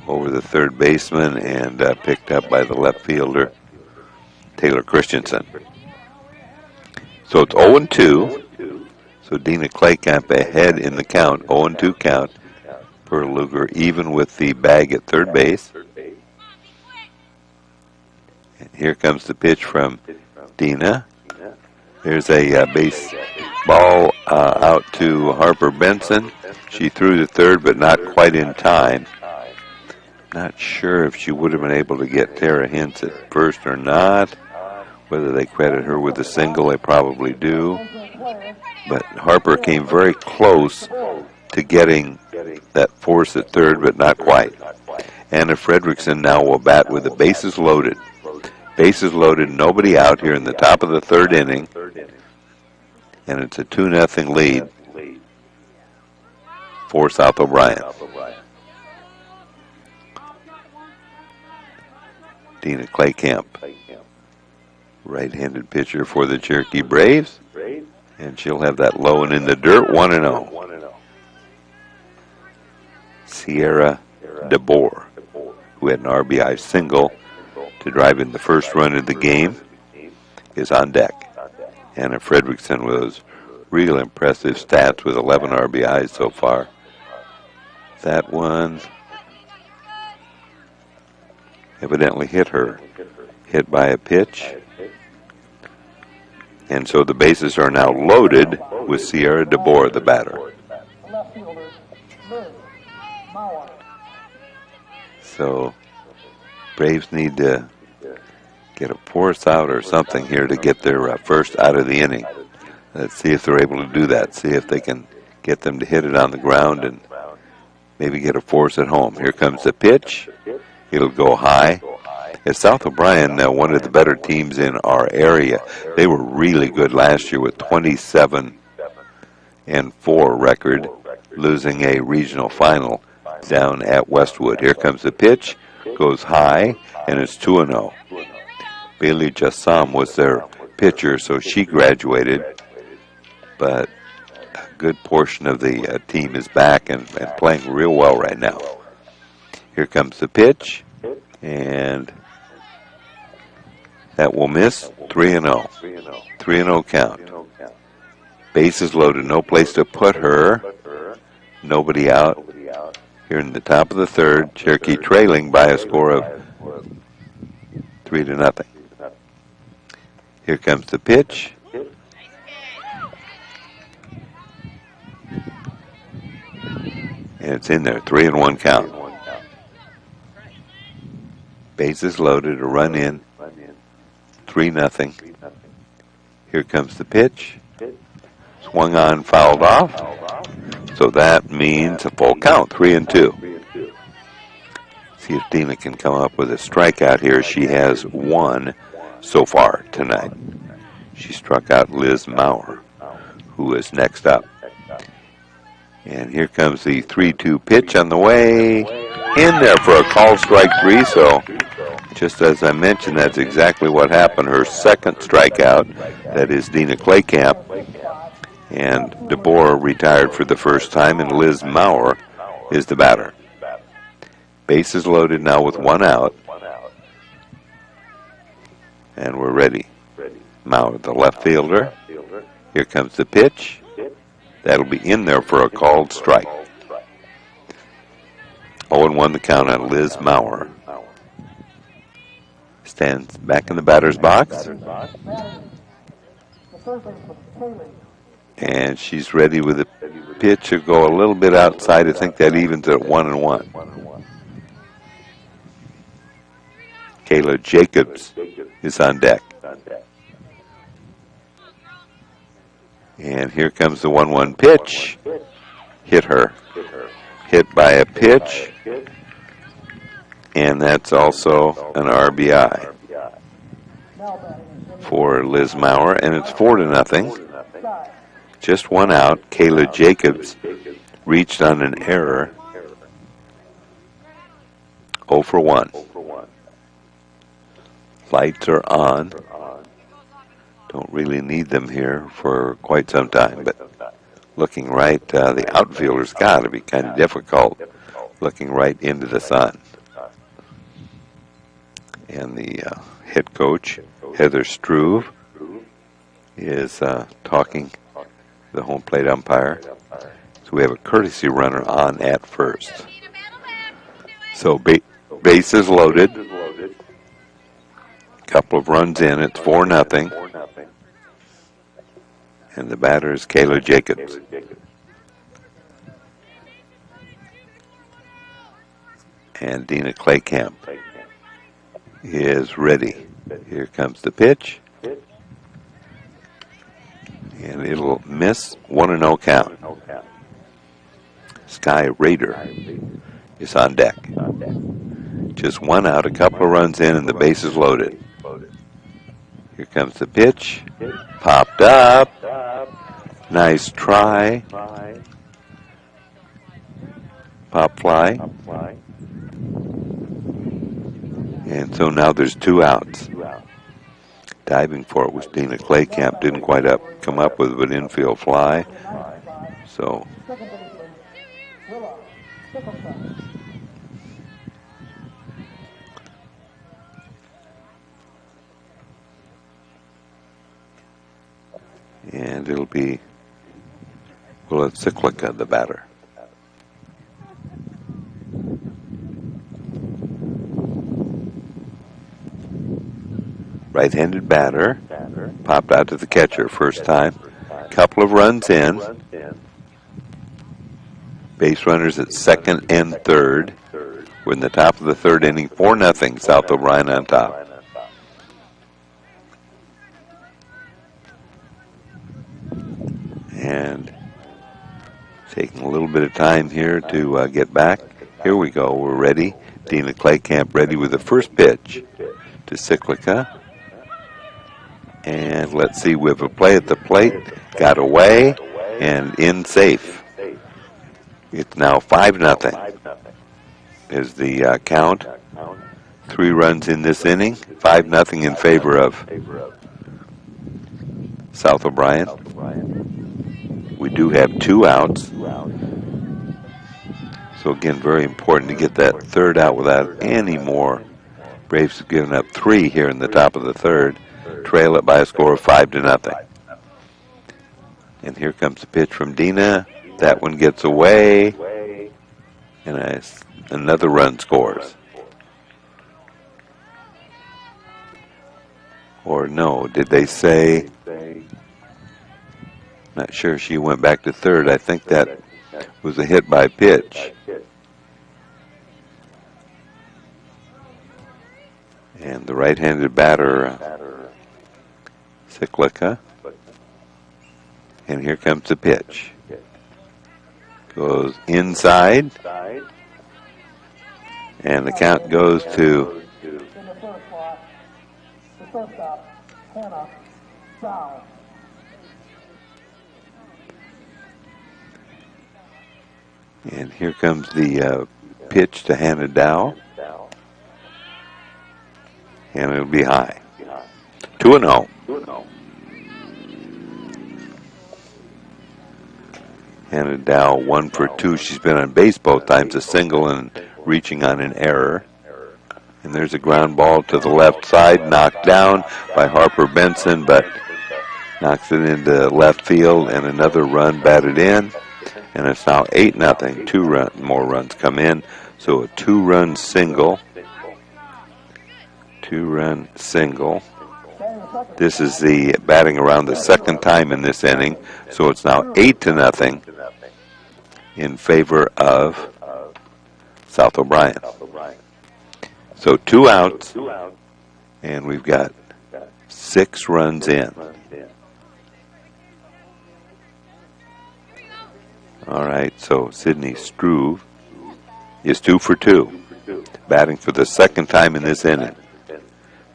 Over the third baseman and picked up by the left fielder, Taylor Christensen. So it's 0-2. So Dina Claycamp ahead in the count, 0-2 count. Pearl Luger even with the bag at third base. And here comes the pitch from Dina. There's a base ball out to Harper Benson. She threw to third, but not quite in time. Not sure if she would have been able to get Tara Hintz at first or not. Whether they credit her with a single, they probably do. But Harper came very close to getting that force at third, but not quite. Anna Fredrickson now will bat with the bases loaded. Bases loaded, nobody out here in the top of the third inning. And it's a 2-0 lead for South O'Brien. Dina Claycamp, right-handed pitcher for the Cherokee Braves. And she'll have that low and in the dirt, 1-0. Sierra DeBoer who had an RBI single to drive in the first run of the game, is on deck. Anna Fredrickson with real impressive stats with 11 RBIs so far. That one evidently hit her. Hit by a pitch. And so the bases are now loaded with Sierra DeBoer, the batter. So Braves need to get a force out or something here to get their first out of the inning. Let's see if they're able to do that. See if they can get them to hit it on the ground and maybe get a force at home. Here comes the pitch. It'll go high. As South O'Brien, one of the better teams in our area, they were really good last year with 27-4 record, losing a regional final down at Westwood. Here comes the pitch, goes high, and it's 2-0. Bailey Jassam was their pitcher, so she graduated, but a good portion of the team is back and playing real well right now. Here comes the pitch, and that will miss. 3-0. 3-0 count. Bases loaded, no place to put her. Nobody out. Here in the top of the third, Cherokee trailing by a score of 3-0. Here comes the pitch. And it's in there, 3-1 count. Bases loaded, a run in, 3-0. Here comes the pitch. Swung on, fouled off. So that means a full count, 3-2. See if Dina can come up with a strikeout here. She has one so far tonight. She struck out Liz Maurer, who is next up. And here comes the 3-2 pitch on the way. In there for a called strike 3. So just as I mentioned, that's exactly what happened. Her second strikeout, that is Dina Claycamp. And DeBoer retired for the first time, and Liz Maurer is the batter. Bases loaded now with one out. And we're ready. Maurer, the left fielder. Here comes the pitch. That'll be in there for a called strike. 0-1 the count on Liz Maurer. Stands back in the batter's box. And she's ready with the pitch to go a little bit outside. I think that evens at 1-1. Kayla Jacobs is on deck. And here comes the 1-1 pitch. Hit her. Hit by a pitch. And that's also an RBI for Liz Maurer. And it's 4-0. Just one out. Kayla Jacobs reached on an error. 0 for 1. Lights are on. Don't really need them here for quite some time, but looking right, the outfielder's got to be kind of difficult looking right into the sun. And the head coach, Heather Struve, is talking to the home plate umpire. So we have a courtesy runner on at first. So bases loaded. Couple of runs in. It's 4-0. And the batter is Kayla Jacobs. And Dina Claycamp is ready. Here comes the pitch. And it'll miss. 1-0 count. Sky Raider is on deck. Just one out, a couple of runs in, and the bases loaded. Here comes the pitch. Popped up. Nice try. Pop fly. And so now there's two outs. Diving for it was Dina Claycamp. Didn't quite come up with an infield fly. So And it'll be Cyclica, the batter. Right-handed batter. Popped out to the catcher first time. Couple of runs in. Base runners at second and third. We're in the top of the third inning, 4-0, South O'Brien on top. And taking a little bit of time here to get back. Here we go. We're ready. Dina Claycamp ready with the first pitch to Cyclica. And let's see, we have a play at the plate. Got away and in safe. It's now 5-0 is the count. 3 runs in this inning. 5-0 in favor of South O'Brien. We do have 2 outs. So again, very important to get that third out without any more. Braves have given up 3 here in the top of the third. Trail it by a score of 5-0. And here comes the pitch from Dina. That one gets away. And another run scores. Or no, did they say? Not sure. She went back to third. I think that was a hit by pitch. And the right-handed batter, Cyclica. And here comes the pitch. Goes inside. And the count goes to and here comes the pitch to Hannah Dow. And it'll be high. 2-0. Hannah Dow 1 for 2. She's been on base both times, a single and reaching on an error. And there's a ground ball to the left side, knocked down by Harper Benson, but knocks it into left field, and another run batted in. And it's now 8-0. 2 more runs come in. So a 2-run single. 2-run single. This is the batting around the second time in this inning. So it's now 8-0 in favor of South O'Brien. So 2 outs, and we've got 6 runs in. All right, so Sydney Struve is 2 for 2, batting for the second time in this inning,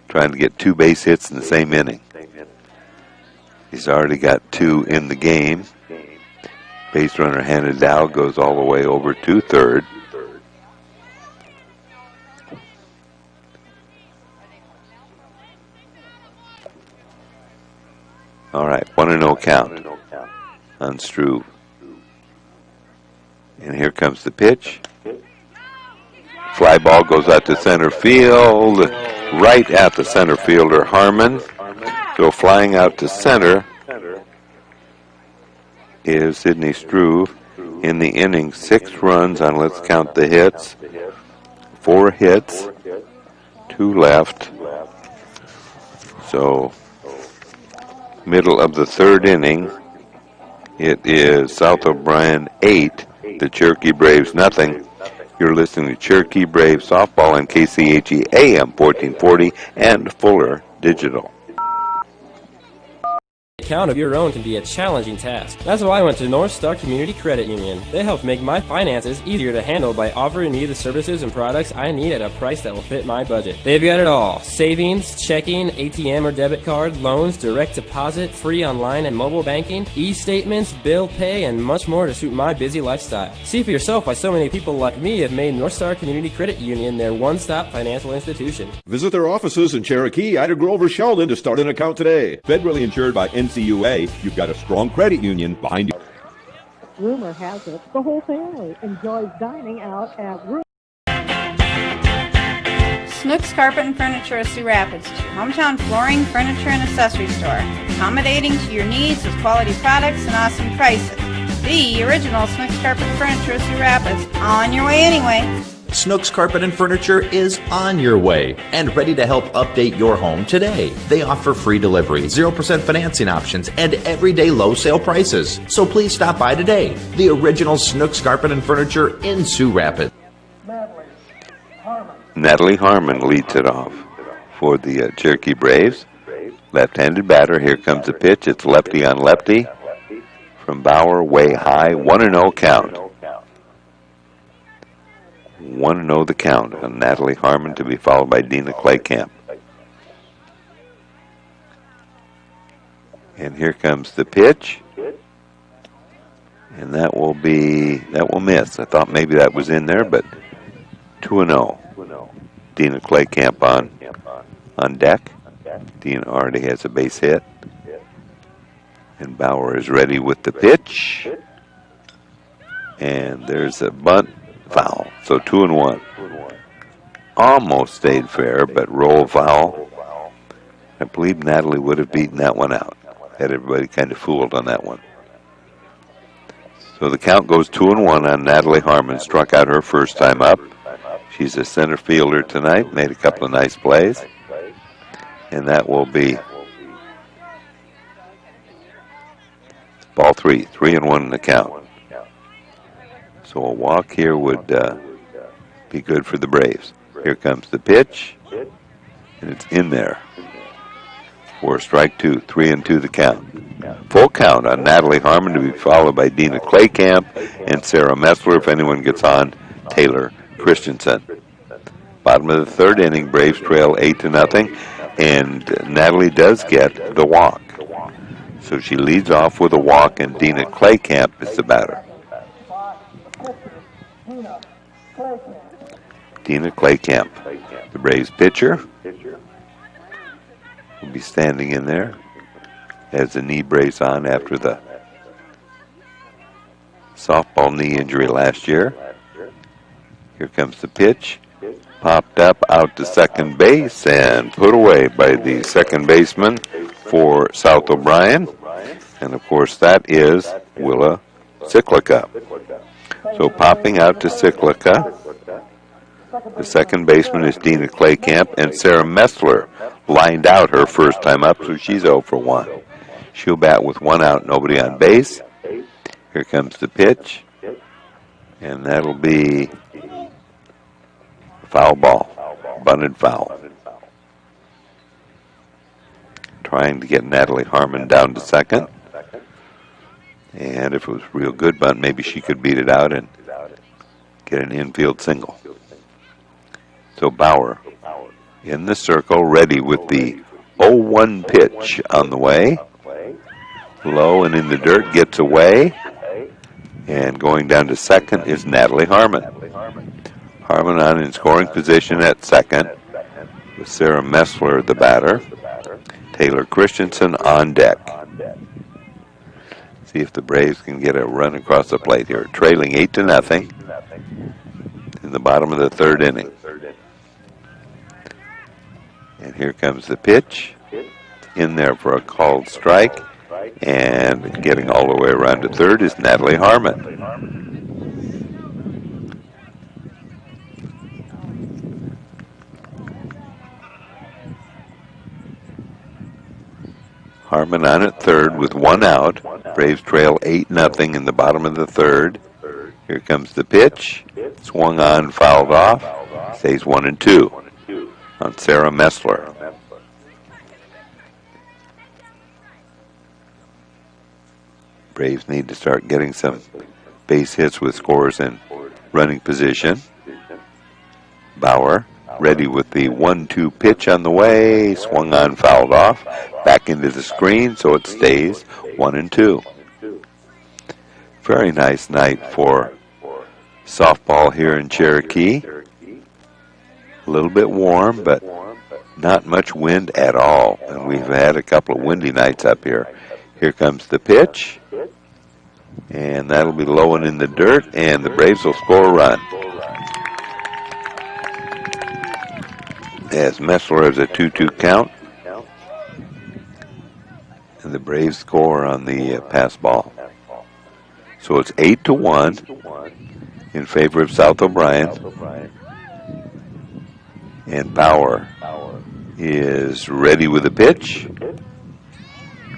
trying to get 2 base hits in the same inning. He's already got 2 in the game. Base runner Hannah Dow goes all the way over to third. All right, 1-0 count on Struve. And here comes the pitch. Fly ball goes out to center field, right at the center fielder, Harmon. So flying out to center is Sydney Struve. In the inning, 6 runs on, let's count the hits. 4 hits, 2 left. So middle of the third inning, it is South O'Brien 8, the Cherokee Braves nothing. You're listening to Cherokee Braves Softball on KCHE AM 1440 and Fuller Digital. Account of your own can be a challenging task. That's why I went to North Star Community Credit Union. They help make my finances easier to handle by offering me the services and products I need at a price that will fit my budget. They've got it all: savings, checking, ATM or debit card, loans, direct deposit, free online and mobile banking, e-statements, bill pay, and much more to suit my busy lifestyle. See for yourself why so many people like me have made North Star Community Credit Union their one-stop financial institution. Visit their offices in Cherokee, Ida Grove, or Sheldon to start an account today. Federally insured by NCUA, you've got a strong credit union behind you. Rumor has it the whole family enjoys dining out at Schnucks Carpet and Furniture of Sioux Rapids, your hometown flooring, furniture, and accessory store. Accommodating to your needs with quality products and awesome prices. The original Schnucks Carpet and Furniture of Sioux Rapids. On your way anyway. Snooks Carpet and Furniture is on your way and ready to help update your home today. They offer free delivery, 0% financing options, and everyday low sale prices. So please stop by today. The original Snooks Carpet and Furniture in Sioux Rapids. Natalie Harmon leads it off for the Cherokee Braves. Left-handed batter. Here comes the pitch. It's lefty on lefty from Bauer, way high. 1-0 count. 1-0 the count on Natalie Harmon, to be followed by Dina Claycamp. And here comes the pitch. And that will miss. I thought maybe that was in there, but 2-0. Dina Claycamp on deck. Dina already has a base hit. And Bauer is ready with the pitch. And there's a bunt. Foul. So 2-1. Almost stayed fair, but roll foul. I believe Natalie would have beaten that one out. Had everybody kind of fooled on that one. So the count goes 2-1 on Natalie Harmon. Struck out her first time up. She's a center fielder tonight. Made a couple of nice plays. And that will be ball 3. 3-1 in the count. So a walk here would be good for the Braves. Here comes the pitch, and it's in there for strike 2. 3-2 the count. Full count on Natalie Harmon, to be followed by Dina Claycamp and Sarah Messler. If anyone gets on, Taylor Christensen. Bottom of the third inning, Braves trail 8-0, and Natalie does get the walk. So she leads off with a walk, and Dina Claycamp is the batter. Dina Claycamp, the Braves pitcher, will be standing in there. Has a knee brace on after the softball knee injury last year. Here comes the pitch. Popped up out to second base and put away by the second baseman for South O'Brien. And of course that is Willa Cyclica. So popping out to Cyclica, the second baseman is Dina Claycamp, and Sarah Messler lined out her first time up, so she's 0 for 1. She'll bat with 1 out, nobody on base. Here comes the pitch, and that'll be a foul ball, bunted foul. Trying to get Natalie Harmon down to second. And if it was a real good bunt, maybe she could beat it out and get an infield single. So Bauer in the circle, ready with the 0-1 pitch on the way. Low and in the dirt, gets away. And going down to second is Natalie Harmon. Harmon on in scoring position at second, with Sarah Messler, the batter. Taylor Christensen on deck. See if the Braves can get a run across the plate here. Trailing 8-0 in the bottom of the third inning. And here comes the pitch. In there for a called strike. And getting all the way around to third is Natalie Harmon. Harmon on at third with 1 out. Braves trail 8-0 in the bottom of the third. Here comes the pitch. Swung on, fouled off. Stays 1-2 on Sarah Messler. Braves need to start getting some base hits with scores in running position. Bauer ready with the 1-2 pitch on the way. Swung on, fouled off. Back into the screen, so it stays 1-2. Very nice night for softball here in Cherokee. A little bit warm, but not much wind at all. And we've had a couple of windy nights up here. Here comes the pitch. And that'll be low and in the dirt, and the Braves will score a run. as Messler has a 2-2 count. And the Braves score on the pass ball. So it's 8-1 in favor of South O'Brien. And Bauer is ready with the pitch.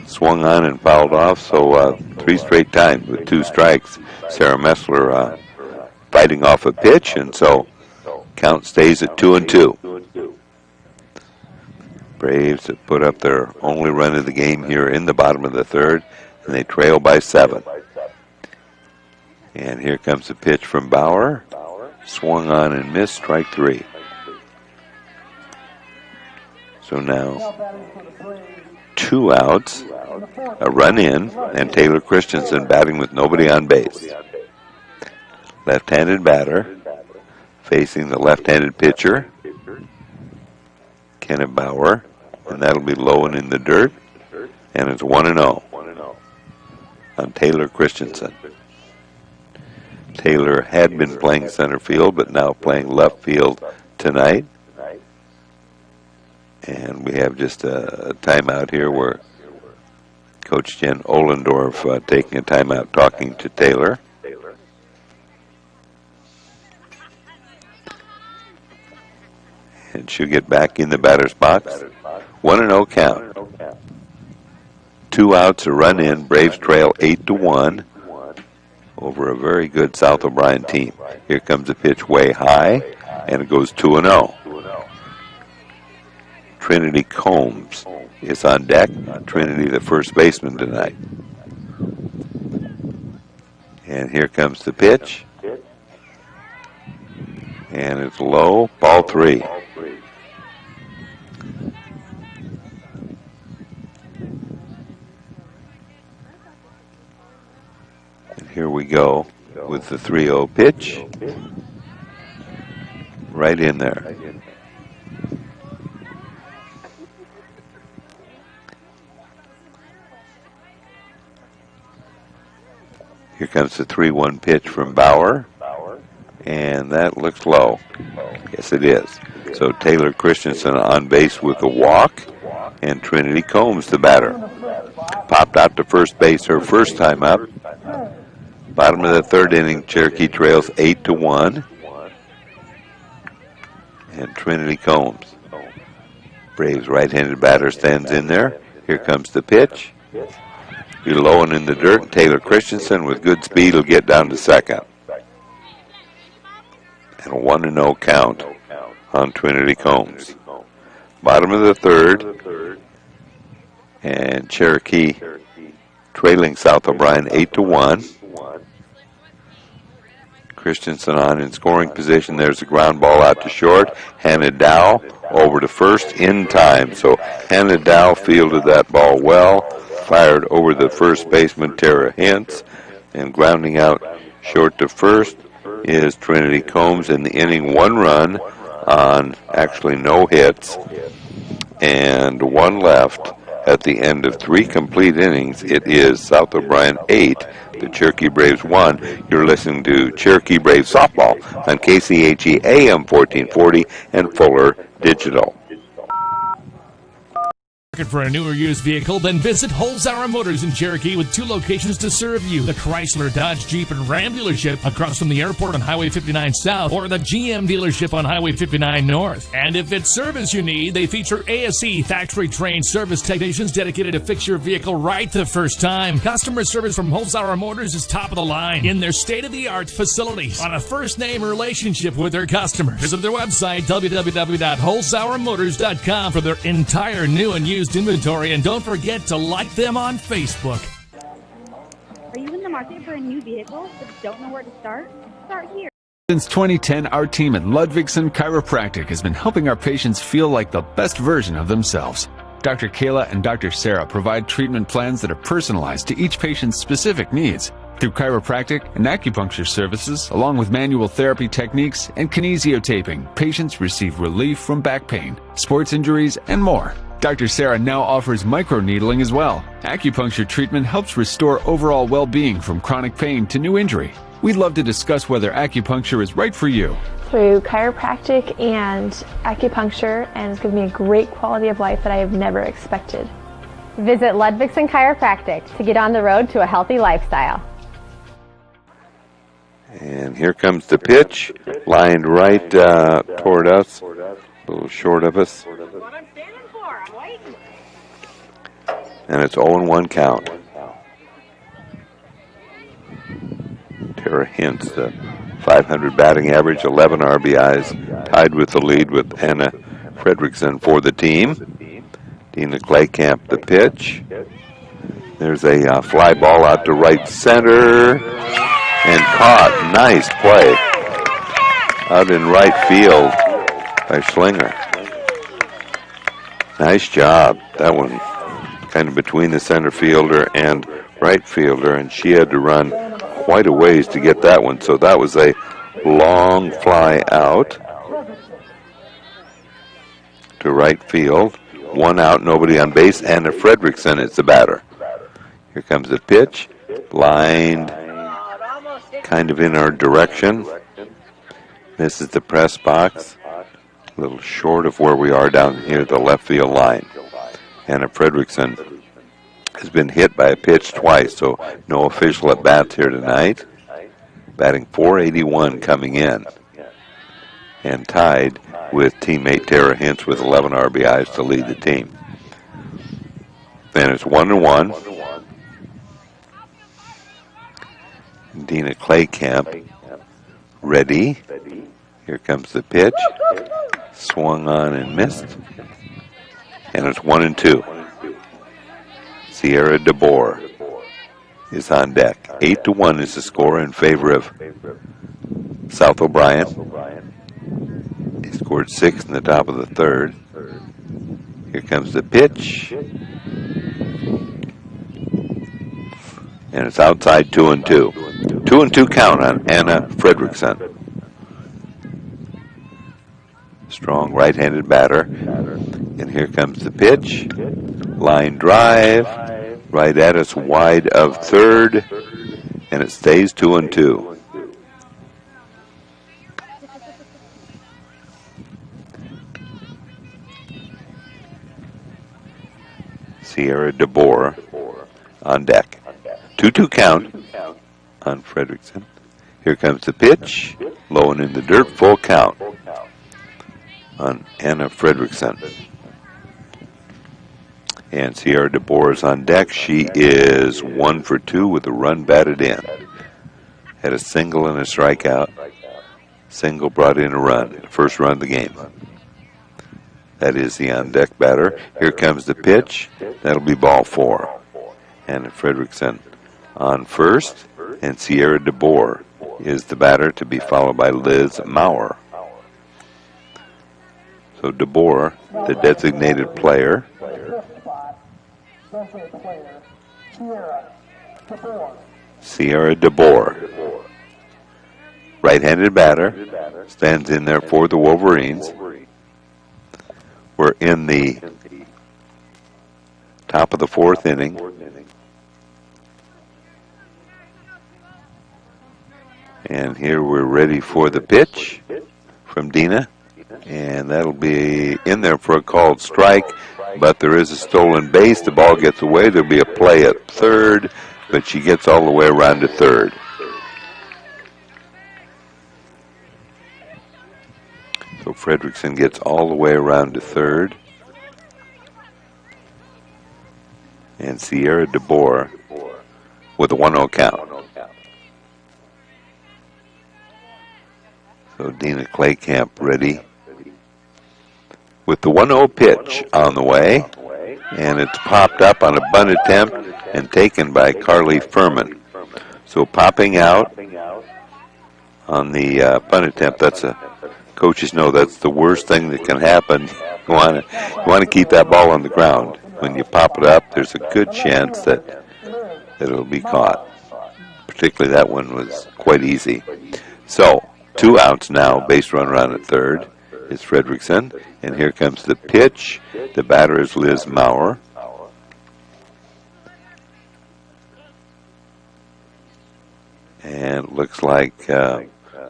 Swung on and fouled off, so 3 straight times with 2 strikes. Sarah Messler fighting off a pitch, and so count stays at 2-2. Braves have put up their only run of the game here in the bottom of the third, and they trail by 7. And here comes the pitch from Bauer. Swung on and missed, strike 3. So now 2 outs, a run in, and Taylor Christensen batting with nobody on base. Left-handed batter facing the left-handed pitcher, Kenneth Bauer, and that'll be low and in the dirt, and it's 1-0 on Taylor Christensen. Taylor had been playing center field, but now playing left field tonight. And we have just a timeout here where Coach Jen Ohlendorf taking a timeout talking to Taylor. And she'll get back in the batter's box. 1-0 count. 2 outs, a run in. Braves trail 8-1 over a very good South O'Brien team. Here comes a pitch way high, and it goes 2-0. Trinity Combs is on deck. Trinity, the first baseman tonight. And here comes the pitch. And it's low, ball 3. And here we go with the 3-0 pitch. Right in there. Here comes the 3-1 pitch from Bauer, and that looks low. Yes, it is. So Taylor Christensen on base with the walk, and Trinity Combs, the batter. Popped out to first base her first time up. Bottom of the third inning, Cherokee trails 8-1, and Trinity Combs. Braves right-handed batter stands in there. Here comes the pitch. Be low and in the dirt. Taylor Christensen with good speed will get down to second. And a 1-0 count on Trinity Combs. Bottom of the third. And Cherokee trailing South O'Brien 8-1. Christensen on in scoring position. There's a ground ball out to short. Hannah Dow over to first in time. So Hannah Dow fielded that ball well. Fired over the first baseman, Tara Hintz, and grounding out short to first is Trinity Combs in the inning. 1 run on actually no hits and 1 left at the end of 3 complete innings. It is South O'Brien 8, the Cherokee Braves 1. You're listening to Cherokee Braves Softball on KCHE AM 1440 and Fuller Digital. Looking for a new or used vehicle? Then visit Holzhauer Motors in Cherokee with 2 locations to serve you. The Chrysler, Dodge, Jeep, and Ram dealership across from the airport on Highway 59 South, or the GM dealership on Highway 59 North. And if it's service you need, they feature ASE factory-trained service technicians dedicated to fix your vehicle right the first time. Customer service from Holzhauer Motors is top of the line in their state-of-the-art facilities on a first-name relationship with their customers. Visit their website, www.holzhauermotors.com, for their entire new and used inventory, and don't forget to like them on Facebook. Are you in the market for a new vehicle but don't know where to start? Start here. Since 2010, our team at Ludwigson Chiropractic has been helping our patients feel like the best version of themselves. Dr. Kayla and Dr. Sarah provide treatment plans that are personalized to each patient's specific needs. Through chiropractic and acupuncture services, along with manual therapy techniques and kinesiotaping, patients receive relief from back pain, sports injuries, and more. Dr. Sarah now offers microneedling as well. Acupuncture treatment helps restore overall well-being from chronic pain to new injury. We'd love to discuss whether acupuncture is right for you. Through chiropractic and acupuncture, and it's given me a great quality of life that I have never expected. Visit Ludwigson Chiropractic to get on the road to a healthy lifestyle. And here comes the pitch, lined right toward us, a little short of us. And it's 0-1 count. Tara Hintz, the .500 batting average, 11 RBIs, tied with the lead with Anna Fredrickson for the team. Dina Claycamp, the pitch. There's a fly ball out to right center and caught. Nice play out in right field by Schlinger. Nice job. That one kind of between the center fielder and right fielder, and she had to run quite a ways to get that one. So that was a long fly out to right field. 1 out, nobody on base. Anna Fredrickson is the batter. Here comes the pitch. Lined kind of in our direction. This is the press box. A little short of where we are down here, the left field line. Anna Fredrickson has been hit by a pitch twice, so no official at bats here tonight. Batting .481 coming in. And tied with teammate Tara Hintz with 11 RBIs to lead the team. Then it's 1-1. Dina Claycamp ready. Here comes the pitch. Swung on and missed. And it's 1-2. Sierra DeBoer is on deck. 8-1 is the score in favor of South O'Brien. He scored 6 in the top of the third. Here comes the pitch. And it's outside 2-2. 2-2 count on Anna Fredrickson. Strong right-handed batter. And here comes the pitch. Line drive. Right at us, wide of third. And it stays 2-2. Sierra DeBoer on deck. 2-2 count on Fredrickson. Here comes the pitch. Low and in the dirt, full count on Anna Fredrickson. And Sierra DeBoer is on deck. She is 1 for 2 with a run batted in. Had a single and a strikeout. Single brought in a run. First run of the game. That is the on-deck batter. Here comes the pitch. That'll be ball 4. Anna Fredrickson on first. And Sierra DeBoer is the batter, to be followed by Liz Maurer. So DeBoer, the designated player. Sierra DeBoer. Right-handed batter. Stands in there for the Wolverines. We're in the top of the 4th inning. And here we're ready for the pitch from Dina. And that'll be in there for a called strike. But there is a stolen base. The ball gets away. There'll be a play at third. But she gets all the way around to third. So Fredrickson gets all the way around to third. And Sierra DeBoer with a 1-0 count. So Dina Claycamp ready with the 1-0 pitch on the way. And it's popped up on a bunt attempt and taken by Carly Furman. So popping out on the bunt attempt, that's coaches know that's the worst thing that can happen. You want to keep that ball on the ground. When you pop it up, there's a good chance that it'll be caught. Particularly that one was quite easy. So 2 outs now, base runner on at third is Fredrickson. And here comes the pitch. The batter is Liz Maurer. And it looks like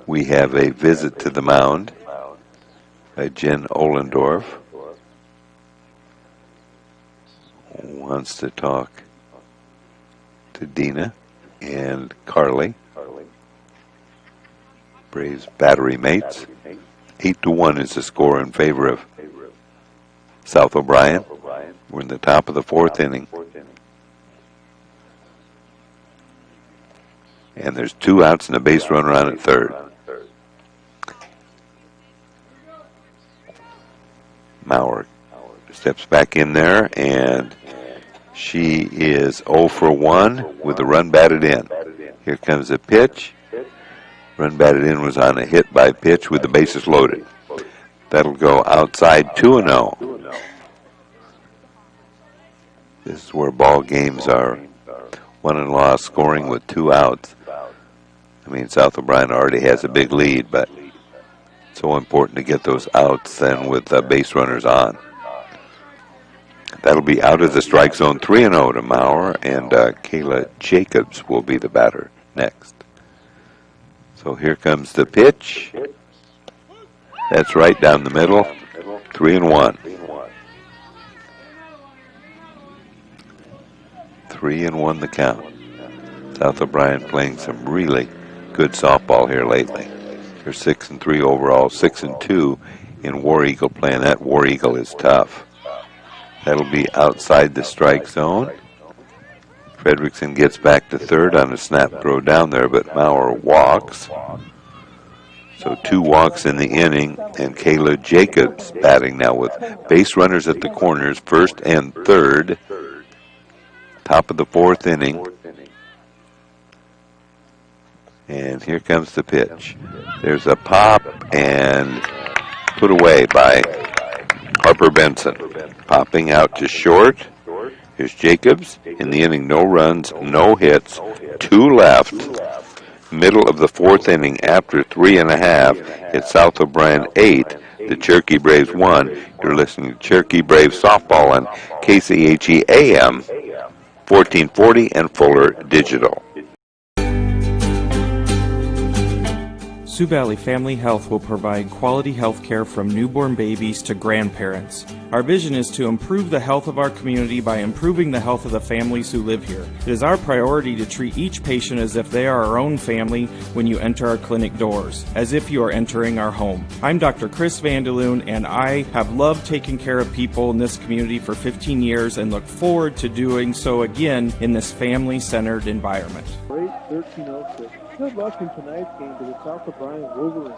we have a visit to the mound by Jen Ohlendorf. Wants to talk to Dina and Carly. Braves battery mates. 8-1 is the score in favor of South O'Brien. We're in the top of the fourth inning. And there's 2 outs and a base runner on at third. Maurer steps back in there, and she is 0 for 1 with the run batted in. Here comes the pitch. Run batted in was on a hit by pitch with the bases loaded. That'll go outside 2-0. This is where ball games are won and lost, scoring with 2 outs. I mean, South O'Brien already has a big lead, but it's so important to get those outs then with base runners on. That'll be out of the strike zone, 3-0 to Maurer, and Kayla Jacobs will be the batter next. So here comes the pitch. That's right down the middle, 3-1. 3-1 the count. South O'Brien playing some really good softball here lately. They're 6-3 overall, 6-2 in War Eagle play, and that War Eagle is tough. That'll be outside the strike zone. Fredrickson gets back to third on a snap throw down there, but Maurer walks. So 2 walks in the inning, and Kayla Jacobs batting now with base runners at the corners, first and third. Top of the fourth inning. And here comes the pitch. There's a pop and put away by Harper Benson. Popping out to short. Here's Jacobs. In the inning, no runs, no hits, 2 left. Middle of the fourth inning after 3.5. It's South O'Brien 8. The Cherokee Braves 1. You're listening to Cherokee Braves Softball on KCHE AM 1440 and Fuller Digital. Sioux Valley Family Health will provide quality health care from newborn babies to grandparents. Our vision is to improve the health of our community by improving the health of the families who live here. It is our priority to treat each patient as if they are our own family when you enter our clinic doors, as if you are entering our home. I'm Dr. Chris Vandeloon, and I have loved taking care of people in this community for 15 years and look forward to doing so again in this family-centered environment. Great 1306. Good luck in tonight's game to the South O'Brien Wolverines.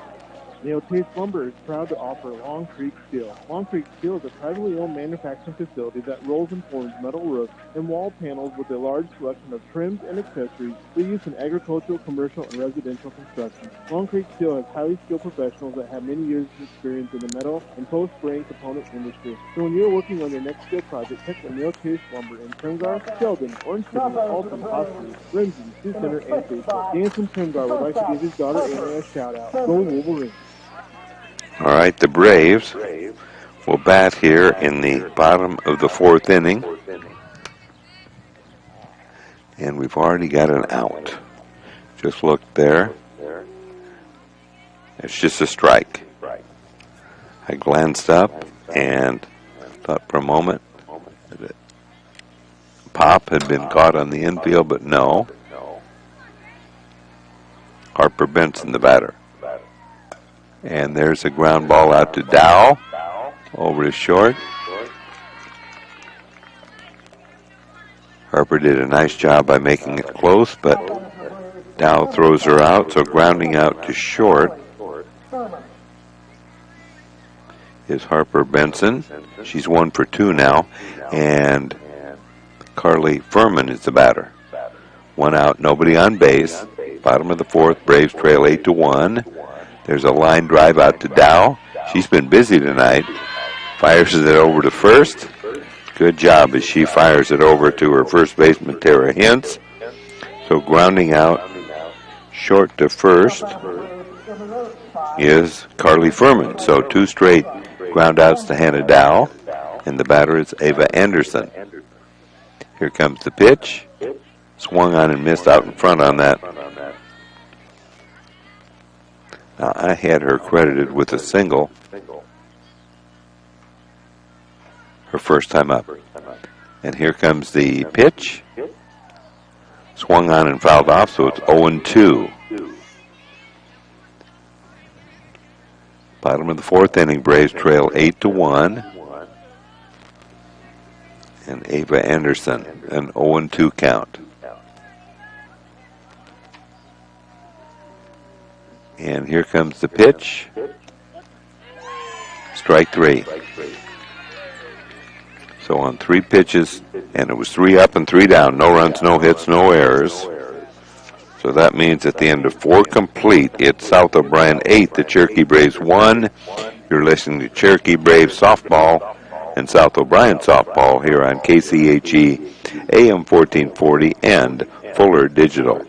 Neotace Lumber is proud to offer Long Creek Steel. Long Creek Steel is a privately owned manufacturing facility that rolls and forms metal roofs and wall panels with a large selection of trims and accessories for use in agricultural, commercial, and residential construction. Long Creek Steel has highly skilled professionals that have many years of experience in the metal and post-spraying component industry. So when you're working on your next steel project, check with Neotace Lumber in Trimgar, Sheldon, Orange City, Alton, Hosty, Ramsey, Sioux Center, and Facebook. Dan from Trimgar would like to give his daughter Anna a shout-out. Go Wolverines! All right, the Braves will bat here in the bottom of the fourth inning. And we've already got an out. Just look there. It's just a strike. I glanced up and thought for a moment that pop had been caught on the infield, but no. Harper Benson, the batter. And there's a ground ball out to Dow, over to short. Harper did a nice job by making it close, but Dow throws her out, so grounding out to short is Harper Benson. She's 1 for 2 now, and Carly Furman is the batter. 1 out, nobody on base. Bottom of the fourth, Braves trail 8-1. There's a line drive out to Dow. She's been busy tonight. Fires it over to first. Good job as she fires it over to her first baseman, Tara Hintz. So grounding out short to first is Carly Furman. So 2 straight ground outs to Hannah Dow. And the batter is Ava Anderson. Here comes the pitch. Swung on and missed out in front on that Now, I had her credited with a single her first time up. And here comes the pitch. Swung on and fouled off, so it's 0-2. Bottom of the fourth inning, Braves trail 8-1. And Ava Anderson, an 0-2 count. And here comes the pitch. Strike three. So on 3 pitches, and it was 3 up and 3 down. No runs, no hits, no errors. So that means at the end of 4 complete, it's South O'Brien 8, the Cherokee Braves 1. You're listening to Cherokee Braves softball and South O'Brien softball here on KCHE AM 1440 and Fuller Digital.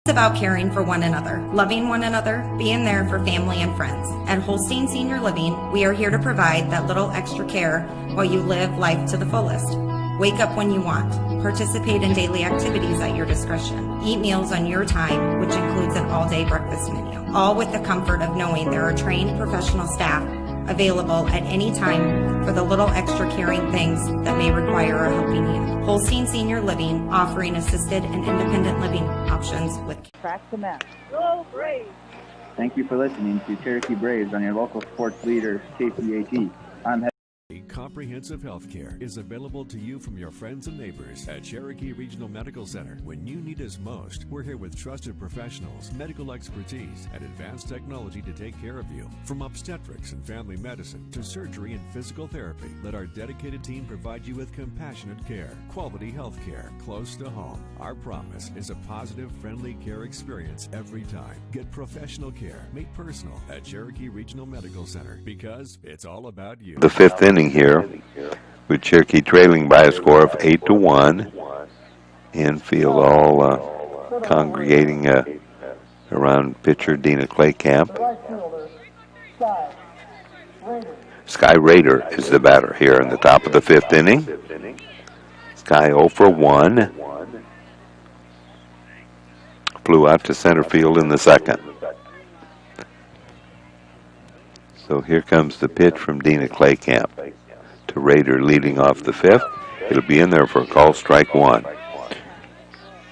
It's about caring for one another, loving one another, being there for family and friends. At Holstein Senior Living, we are here to provide that little extra care while you live life to the fullest. Wake up when you want. Participate in daily activities at your discretion. Eat meals on your time, which includes an all-day breakfast menu. All with the comfort of knowing there are trained professional staff available at any time for the little extra caring things that may require a helping hand. Holstein Senior Living, offering assisted and independent living options with Track the map. Go Braves! Thank you for listening to Cherokee Braves on your local sports leader, KCHE. I'm Comprehensive health care is available to you from your friends and neighbors at Cherokee Regional Medical Center. When you need us most, we're here with trusted professionals, medical expertise, and advanced technology to take care of you. From obstetrics and family medicine to surgery and physical therapy, let our dedicated team provide you with compassionate care, quality health care close to home. Our promise is a positive, friendly care experience every time. Get professional care made personal at Cherokee Regional Medical Center because it's all about you. The 5th inning here, with Cherokee trailing by a score of 8-1. Infield all congregating around pitcher Dina Claycamp. Sky Rader is the batter here in the top of the 5th inning. Sky 0 for 1. Flew out to center field in the 2nd. So here comes the pitch from Dina Claycamp to Rader leading off the 5th. It'll be in there for a call, strike 1.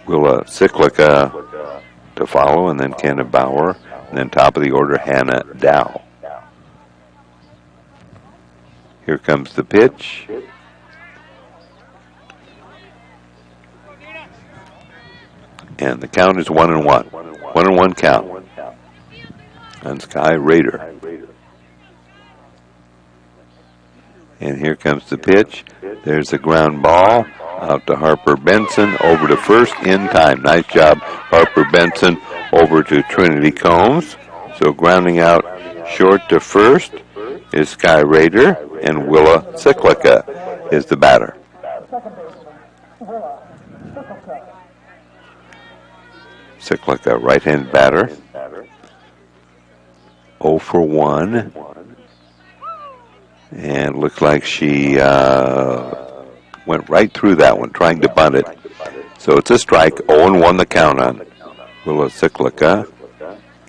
Willa Cyclica to follow, and then Kenna Bauer, and then top of the order, Hannah Dow. Here comes the pitch. And the count is 1-1. 1-1 count on Sky Rader. And here comes the pitch. There's a ground ball out to Harper Benson, over to first in time. Nice job, Harper Benson, over to Trinity Combs. So grounding out short to first is Sky Rader, and Willa Cyclica is the batter. Cyclica, right-hand batter. 0 for 1. And looks like she went right through that one, trying to bunt it. So it's a strike, 0-1 the count on Willa Cyclica.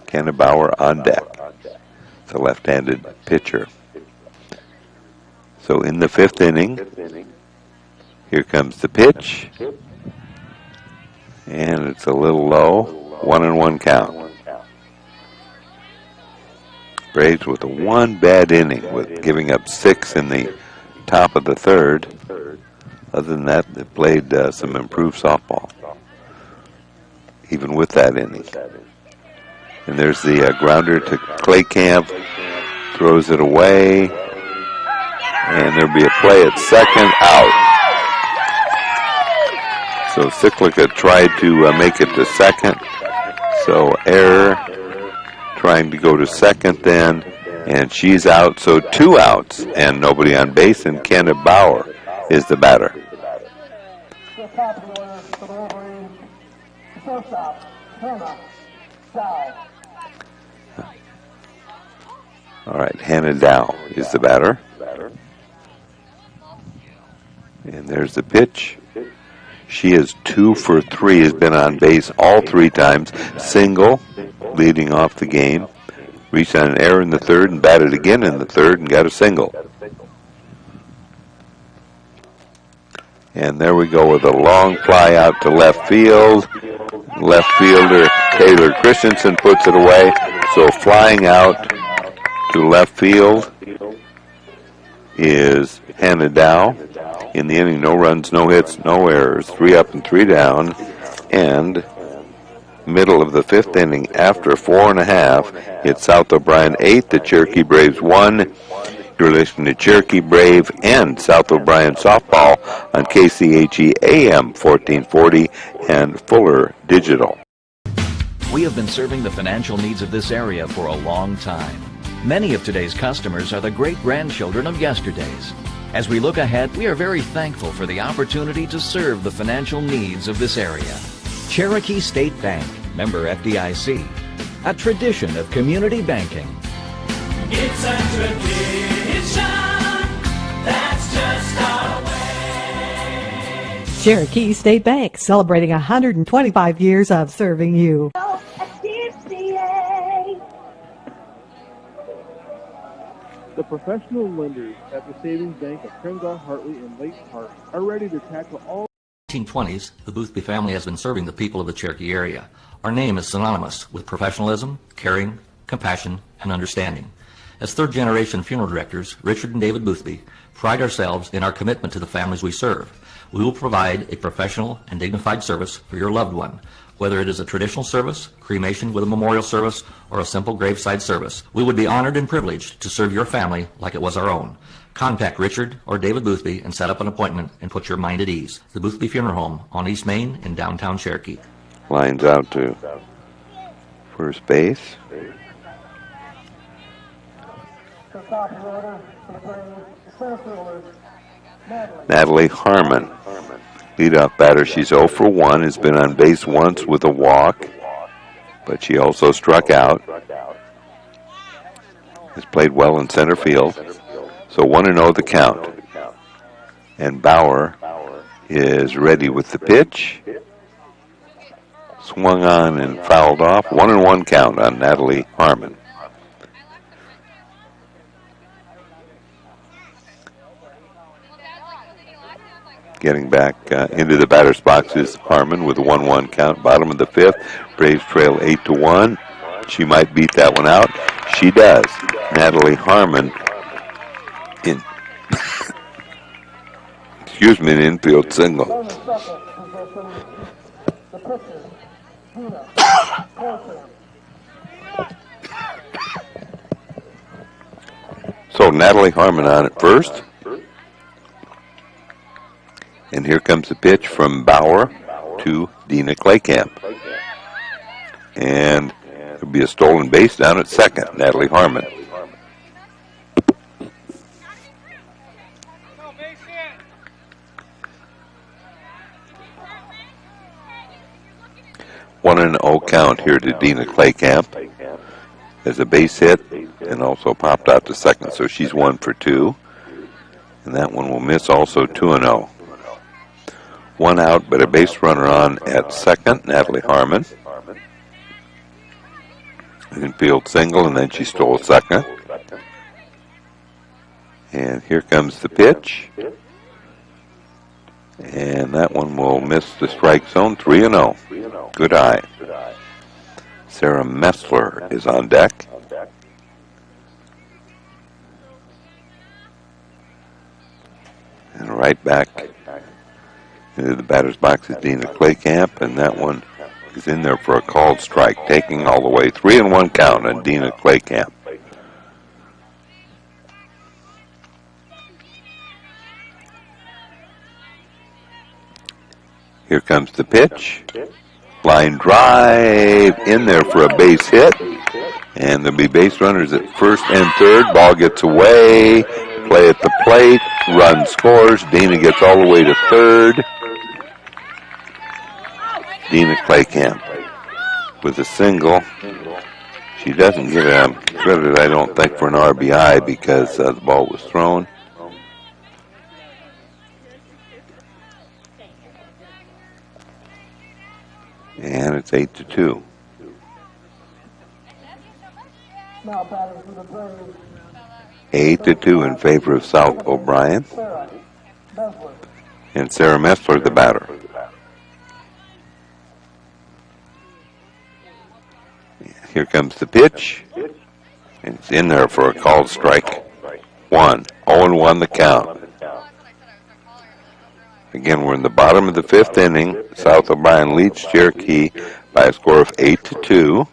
Kenna Bauer on deck. It's a left-handed pitcher. So in the 5th inning, here comes the pitch. And it's a little low, 1-1 count. Braves with a 1 bad inning, with giving up 6 in the top of the 3rd. Other than that, they played some improved softball, even with that inning. And there's the grounder to Claycamp, throws it away, and there'll be a play at second, out. So Cyclica tried to make it to second, so error. Trying to go to second then, and she's out, so 2 outs and nobody on base, and Kenna Bauer is the batter. All right, Hannah Dow is the batter. And there's the pitch. She is 2 for 3, has been on base all 3 times. Single, leading off the game. Reached on an error in the third and batted again in the third and got a single. And there we go with a long fly out to left field. Left fielder Taylor Christensen puts it away. So flying out to left field is Hannah Dow. In the inning, no runs, no hits, no errors. 3 up and 3 down. And middle of the 5th inning, after 4.5, it's South O'Brien 8, the Cherokee Braves 1. You're listening to Cherokee Brave and South O'Brien Softball on KCHE AM 1440 and Fuller Digital. We have been serving the financial needs of this area for a long time. Many of today's customers are the great-grandchildren of yesterdays. As we look ahead, we are very thankful for the opportunity to serve the financial needs of this area. Cherokee State Bank, member FDIC, a tradition of community banking. It's a tradition that's just our way. Cherokee State Bank, celebrating 125 years of serving you. The professional lenders at the Savings Bank of Krengar, Hartley, and Lake Park are ready to tackle all 1920s, the Boothby family has been serving the people of the Cherokee area. Our name is synonymous with professionalism, caring, compassion, and understanding. As third-generation funeral directors, Richard and David Boothby pride ourselves in our commitment to the families we serve. We will provide a professional and dignified service for your loved one, whether it is a traditional service, cremation with a memorial service, or a simple graveside service. We would be honored and privileged to serve your family like it was our own. Contact Richard or David Boothby and set up an appointment and put your mind at ease. The Boothby Funeral Home on East Main in downtown Cherokee. Lines out to first base. Natalie Harmon, leadoff batter. She's 0 for 1, has been on base once with a walk, but she also struck out. Has played well in center field. So 1-0 the count. And Bauer is ready with the pitch. Swung on and fouled off. 1-1 count on Natalie Harmon. Getting back into the batter's box is Harmon with a 1-1 count. Bottom of the 5th. Braves trail 8-1. She might beat that one out. She does. Natalie Harmon in excuse me, an infield single. So Natalie Harmon on at first. And here comes the pitch from Bauer to Dina Claycamp. And there'll be a stolen base down at second, Natalie Harmon. One and 0 count here to Dina Claycamp. As a base hit and also popped out to second, so she's 1 for 2. And that one will miss, also 2-0. 1 out, but a base runner on at second, Natalie Harmon. Infield single, and then she stole second. And here comes the pitch. And that one will miss the strike zone, 3-0. Good eye. Sarah Messler is on deck. And right back into the batter's box is Dina Claycamp, and that one is in there for a called strike, taking all the way. 3-1 count on Dina Claycamp. Here comes the pitch. Line drive in there for a base hit. And there'll be base runners at first and third. Ball gets away. Play at the plate. Run scores. Dina gets all the way to third. Dina Claycamp with a single. She doesn't get credit, I don't think, for an RBI because the ball was thrown. And it's 8-2. Now batting for the Braves. 8-2 in favor of South O'Brien. And Sarah Messler, the batter. Here comes the pitch. And it's in there for a called strike. 1. 0-1 the count. Again, we're in the bottom of the 5th inning. South O'Brien leads Cherokee by a score of 8-2.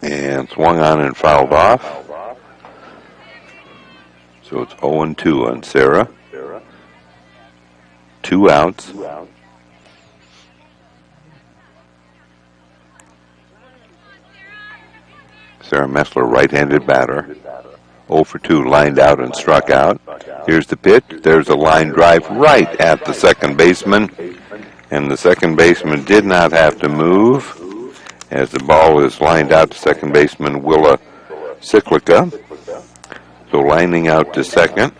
And swung on and fouled off. So it's 0-2 on Sarah. 2 outs. Sarah Messler, right-handed batter. 0 for 2, lined out and struck out. Here's the pitch. There's a line drive right at the second baseman. And the second baseman did not have to move as the ball is lined out to second baseman Willa Cyclica. So lining out to second.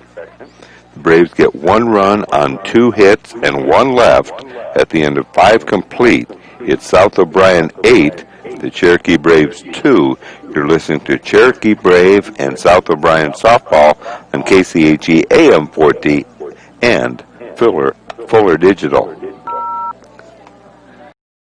The Braves get 1 run on 2 hits and 1 left at the end of 5 complete. It's South O'Brien 8, the Cherokee Braves 2. You're listening to Cherokee Brave and South O'Brien softball on KCHE AM 40 and Fuller Digital.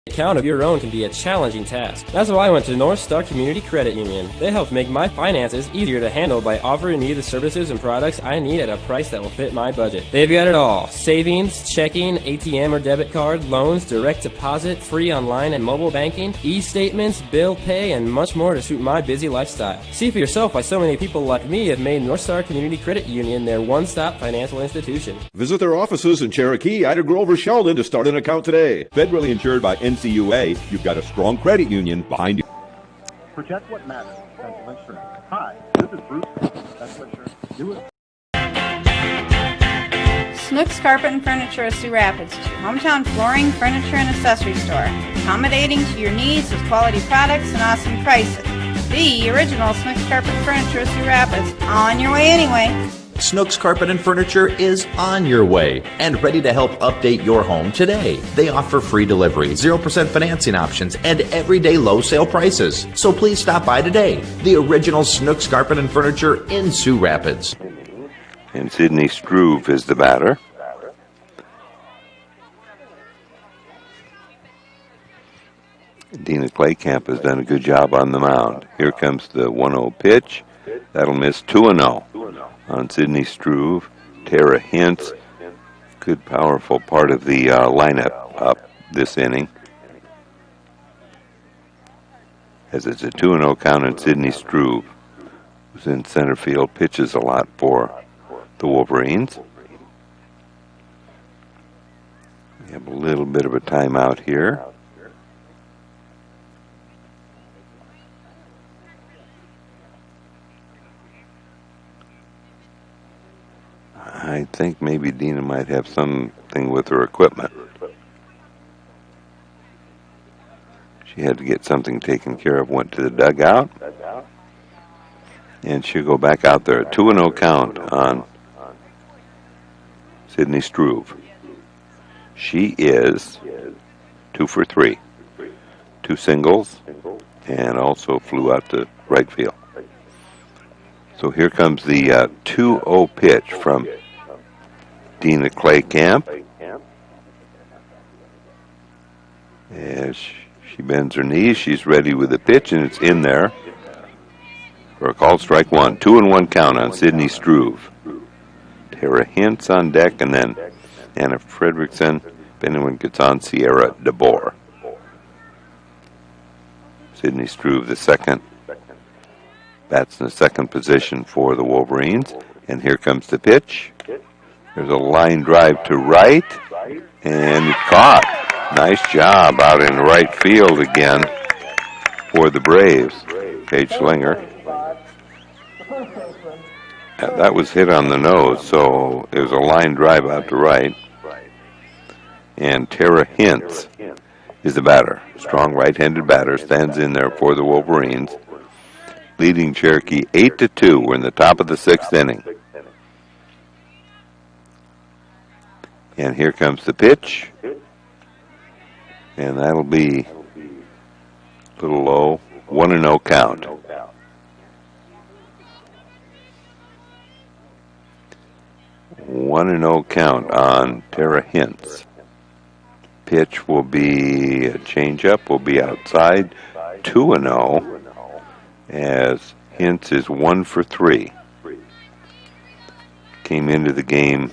Account of your own can be a challenging task. That's why I went to North Star Community Credit Union. They help make my finances easier to handle by offering me the services and products I need at a price that will fit my budget. They've got it all: savings, checking, ATM or debit card, loans, direct deposit, free online and mobile banking, e-statements, bill pay, and much more to suit my busy lifestyle. See for yourself why so many people like me have made North Star Community Credit Union their one-stop financial institution. Visit their offices in Cherokee, Ida Grove, or Sheldon to start an account today. Federally insured by NCUA, you've got a strong credit union behind you. Protect what matters. Dental Insurance. Hi, this is Bruce. Dental Insurance. Do it. Snooks Carpet and Furniture of Sioux Rapids, your hometown flooring, furniture, and accessory store. Accommodating to your needs with quality products and awesome prices. The original Snooks Carpet and Furniture of Sioux Rapids. On your way anyway. Snooks Carpet and Furniture is on your way and ready to help update your home today. They offer free delivery, 0% financing options, and everyday low sale prices. So please stop by today. The original Snooks Carpet and Furniture in Sioux Rapids. And Sydney Struve is the batter. Dina Claycamp has done a good job on the mound. Here comes the 1-0 pitch. That'll miss 2-0 on Sydney Struve. Tara Hintz, good powerful part of the lineup up this inning. As it's a 2-0 count on Sydney Struve, who's in center field, pitches a lot for the Wolverines. We have a little bit of a timeout here. I think maybe Dina might have something with her equipment. She had to get something taken care of, went to the dugout, and she'll go back out there. A 2-0 count on Sydney Struve. She is 2 for 3. 2 singles, and also flew out to right field. So here comes the 2-0 pitch from Dina Claycamp. As she bends her knees, she's ready with the pitch, and it's in there for a called strike 1. 2-1 count on Sydney Struve. Tara Hintz on deck, and then Anna Fredrickson. If anyone gets on, Sierra DeBoer. Sydney Struve, the second. Bats in the second position for the Wolverines. And here comes the pitch. There's a line drive to right, and it's caught. Nice job out in right field again for the Braves. Paige Slinger. That was hit on the nose, so it was a line drive out to right. And Tara Hintz is the batter. Strong right-handed batter, stands in there for the Wolverines. Leading Cherokee 8-2. We're in the top of the 6th inning. And here comes the pitch. And that'll be a little low. 1-0 count. One and 0 count on Tara Hintz. Pitch will be a changeup, will be outside. 2-0 as Hintz is 1 for 3. Came into the game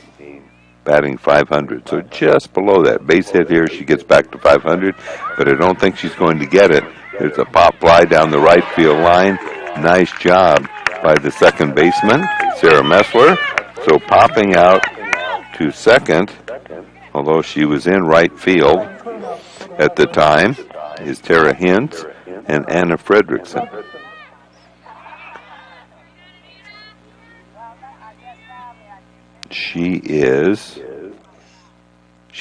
batting .500, so just below that. Base hit here, she gets back to .500, but I don't think she's going to get it. There's a pop fly down the right field line. Nice job by the second baseman, Sarah Messler. So popping out to second, although she was in right field at the time, is Tara Hintz and Anna Fredrickson. She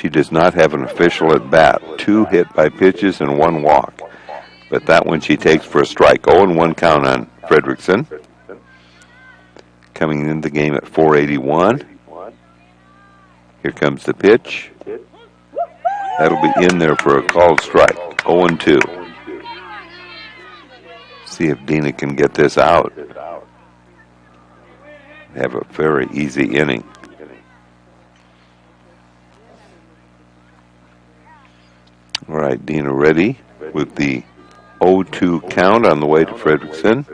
does not have an official at bat. 2 hit by pitches and 1 walk. But that one she takes for a strike. 0-1 count on Fredrickson. Coming into the game at 481. Here comes the pitch. That'll be in there for a called strike. 0-2. See if Dina can get this out. Have a very easy inning. All right, Dina ready with the 0-2 count on the way to Fredrickson.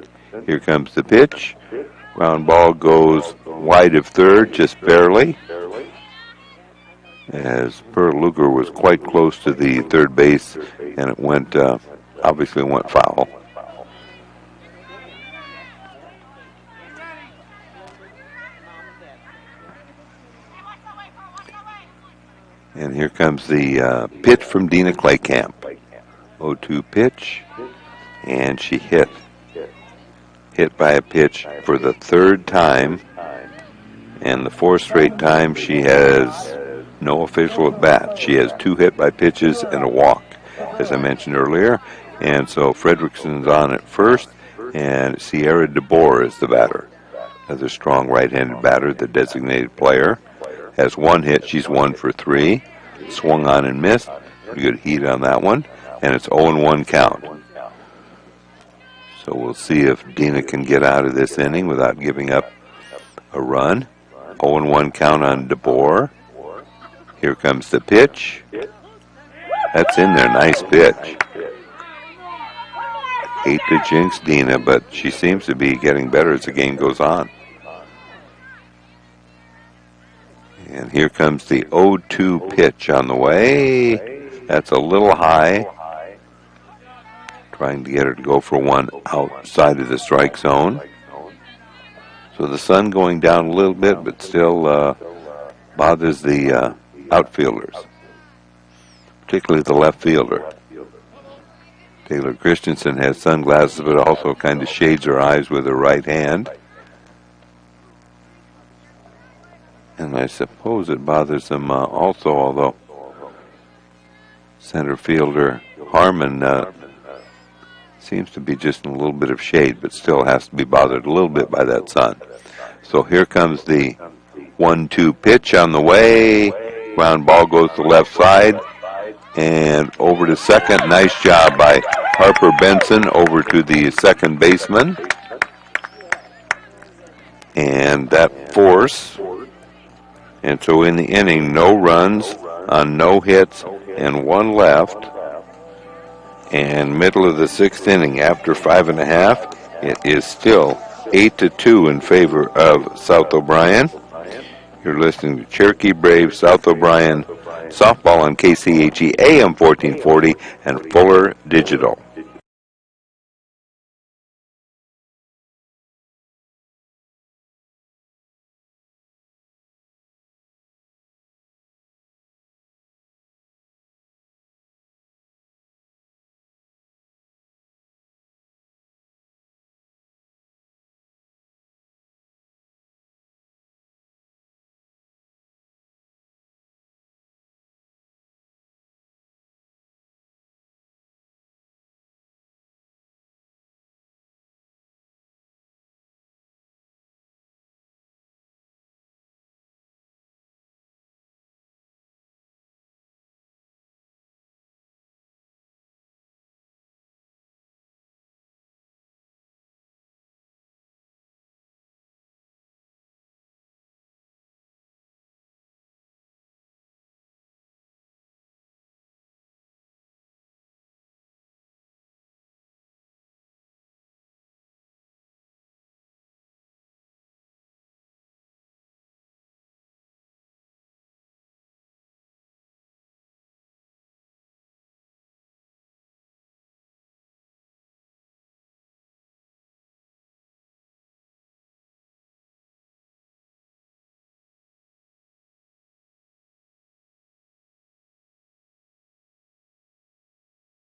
Here comes the pitch. Ground ball goes wide of third, just barely, as Pearl Luger was quite close to the third base, and it went, obviously went foul. And here comes the pitch from Dina Claycamp. 0-2 pitch, and she hit by a pitch for the 3rd time, and the 4th straight time she has no official at bat. She has 2 hit by pitches and a walk, as I mentioned earlier, and so Fredrickson's on at first, and Sierra DeBoer is the batter. Another strong right-handed batter, the designated player. Has 1 hit, she's 1 for 3. Swung on and missed. Pretty good heat on that one, and it's 0-1 count. So we'll see if Dina can get out of this inning without giving up a run. 0-1 count on DeBoer. Here comes the pitch. That's in there. Nice pitch. Hate to jinx Dina, but she seems to be getting better as the game goes on. And here comes the 0-2 pitch on the way. That's a little high. Trying to get her to go for one outside of the strike zone. So the sun going down a little bit, but still bothers the outfielders, particularly the left fielder. Taylor Christensen has sunglasses, but also kind of shades her eyes with her right hand. And I suppose it bothers them also, although center fielder Harmon seems to be just in a little bit of shade, but still has to be bothered a little bit by that sun. So here comes the 1-2 pitch on the way. Ground ball goes to left side and over to second. Nice job by Harper Benson over to the second baseman. And that force. And so in the inning, no runs on no hits and 1 left. And middle of the 6th inning, after 5.5, it is still 8-2 in favor of South O'Brien. You're listening to Cherokee Braves, South O'Brien softball on KCHE AM 1440 and Fuller Digital.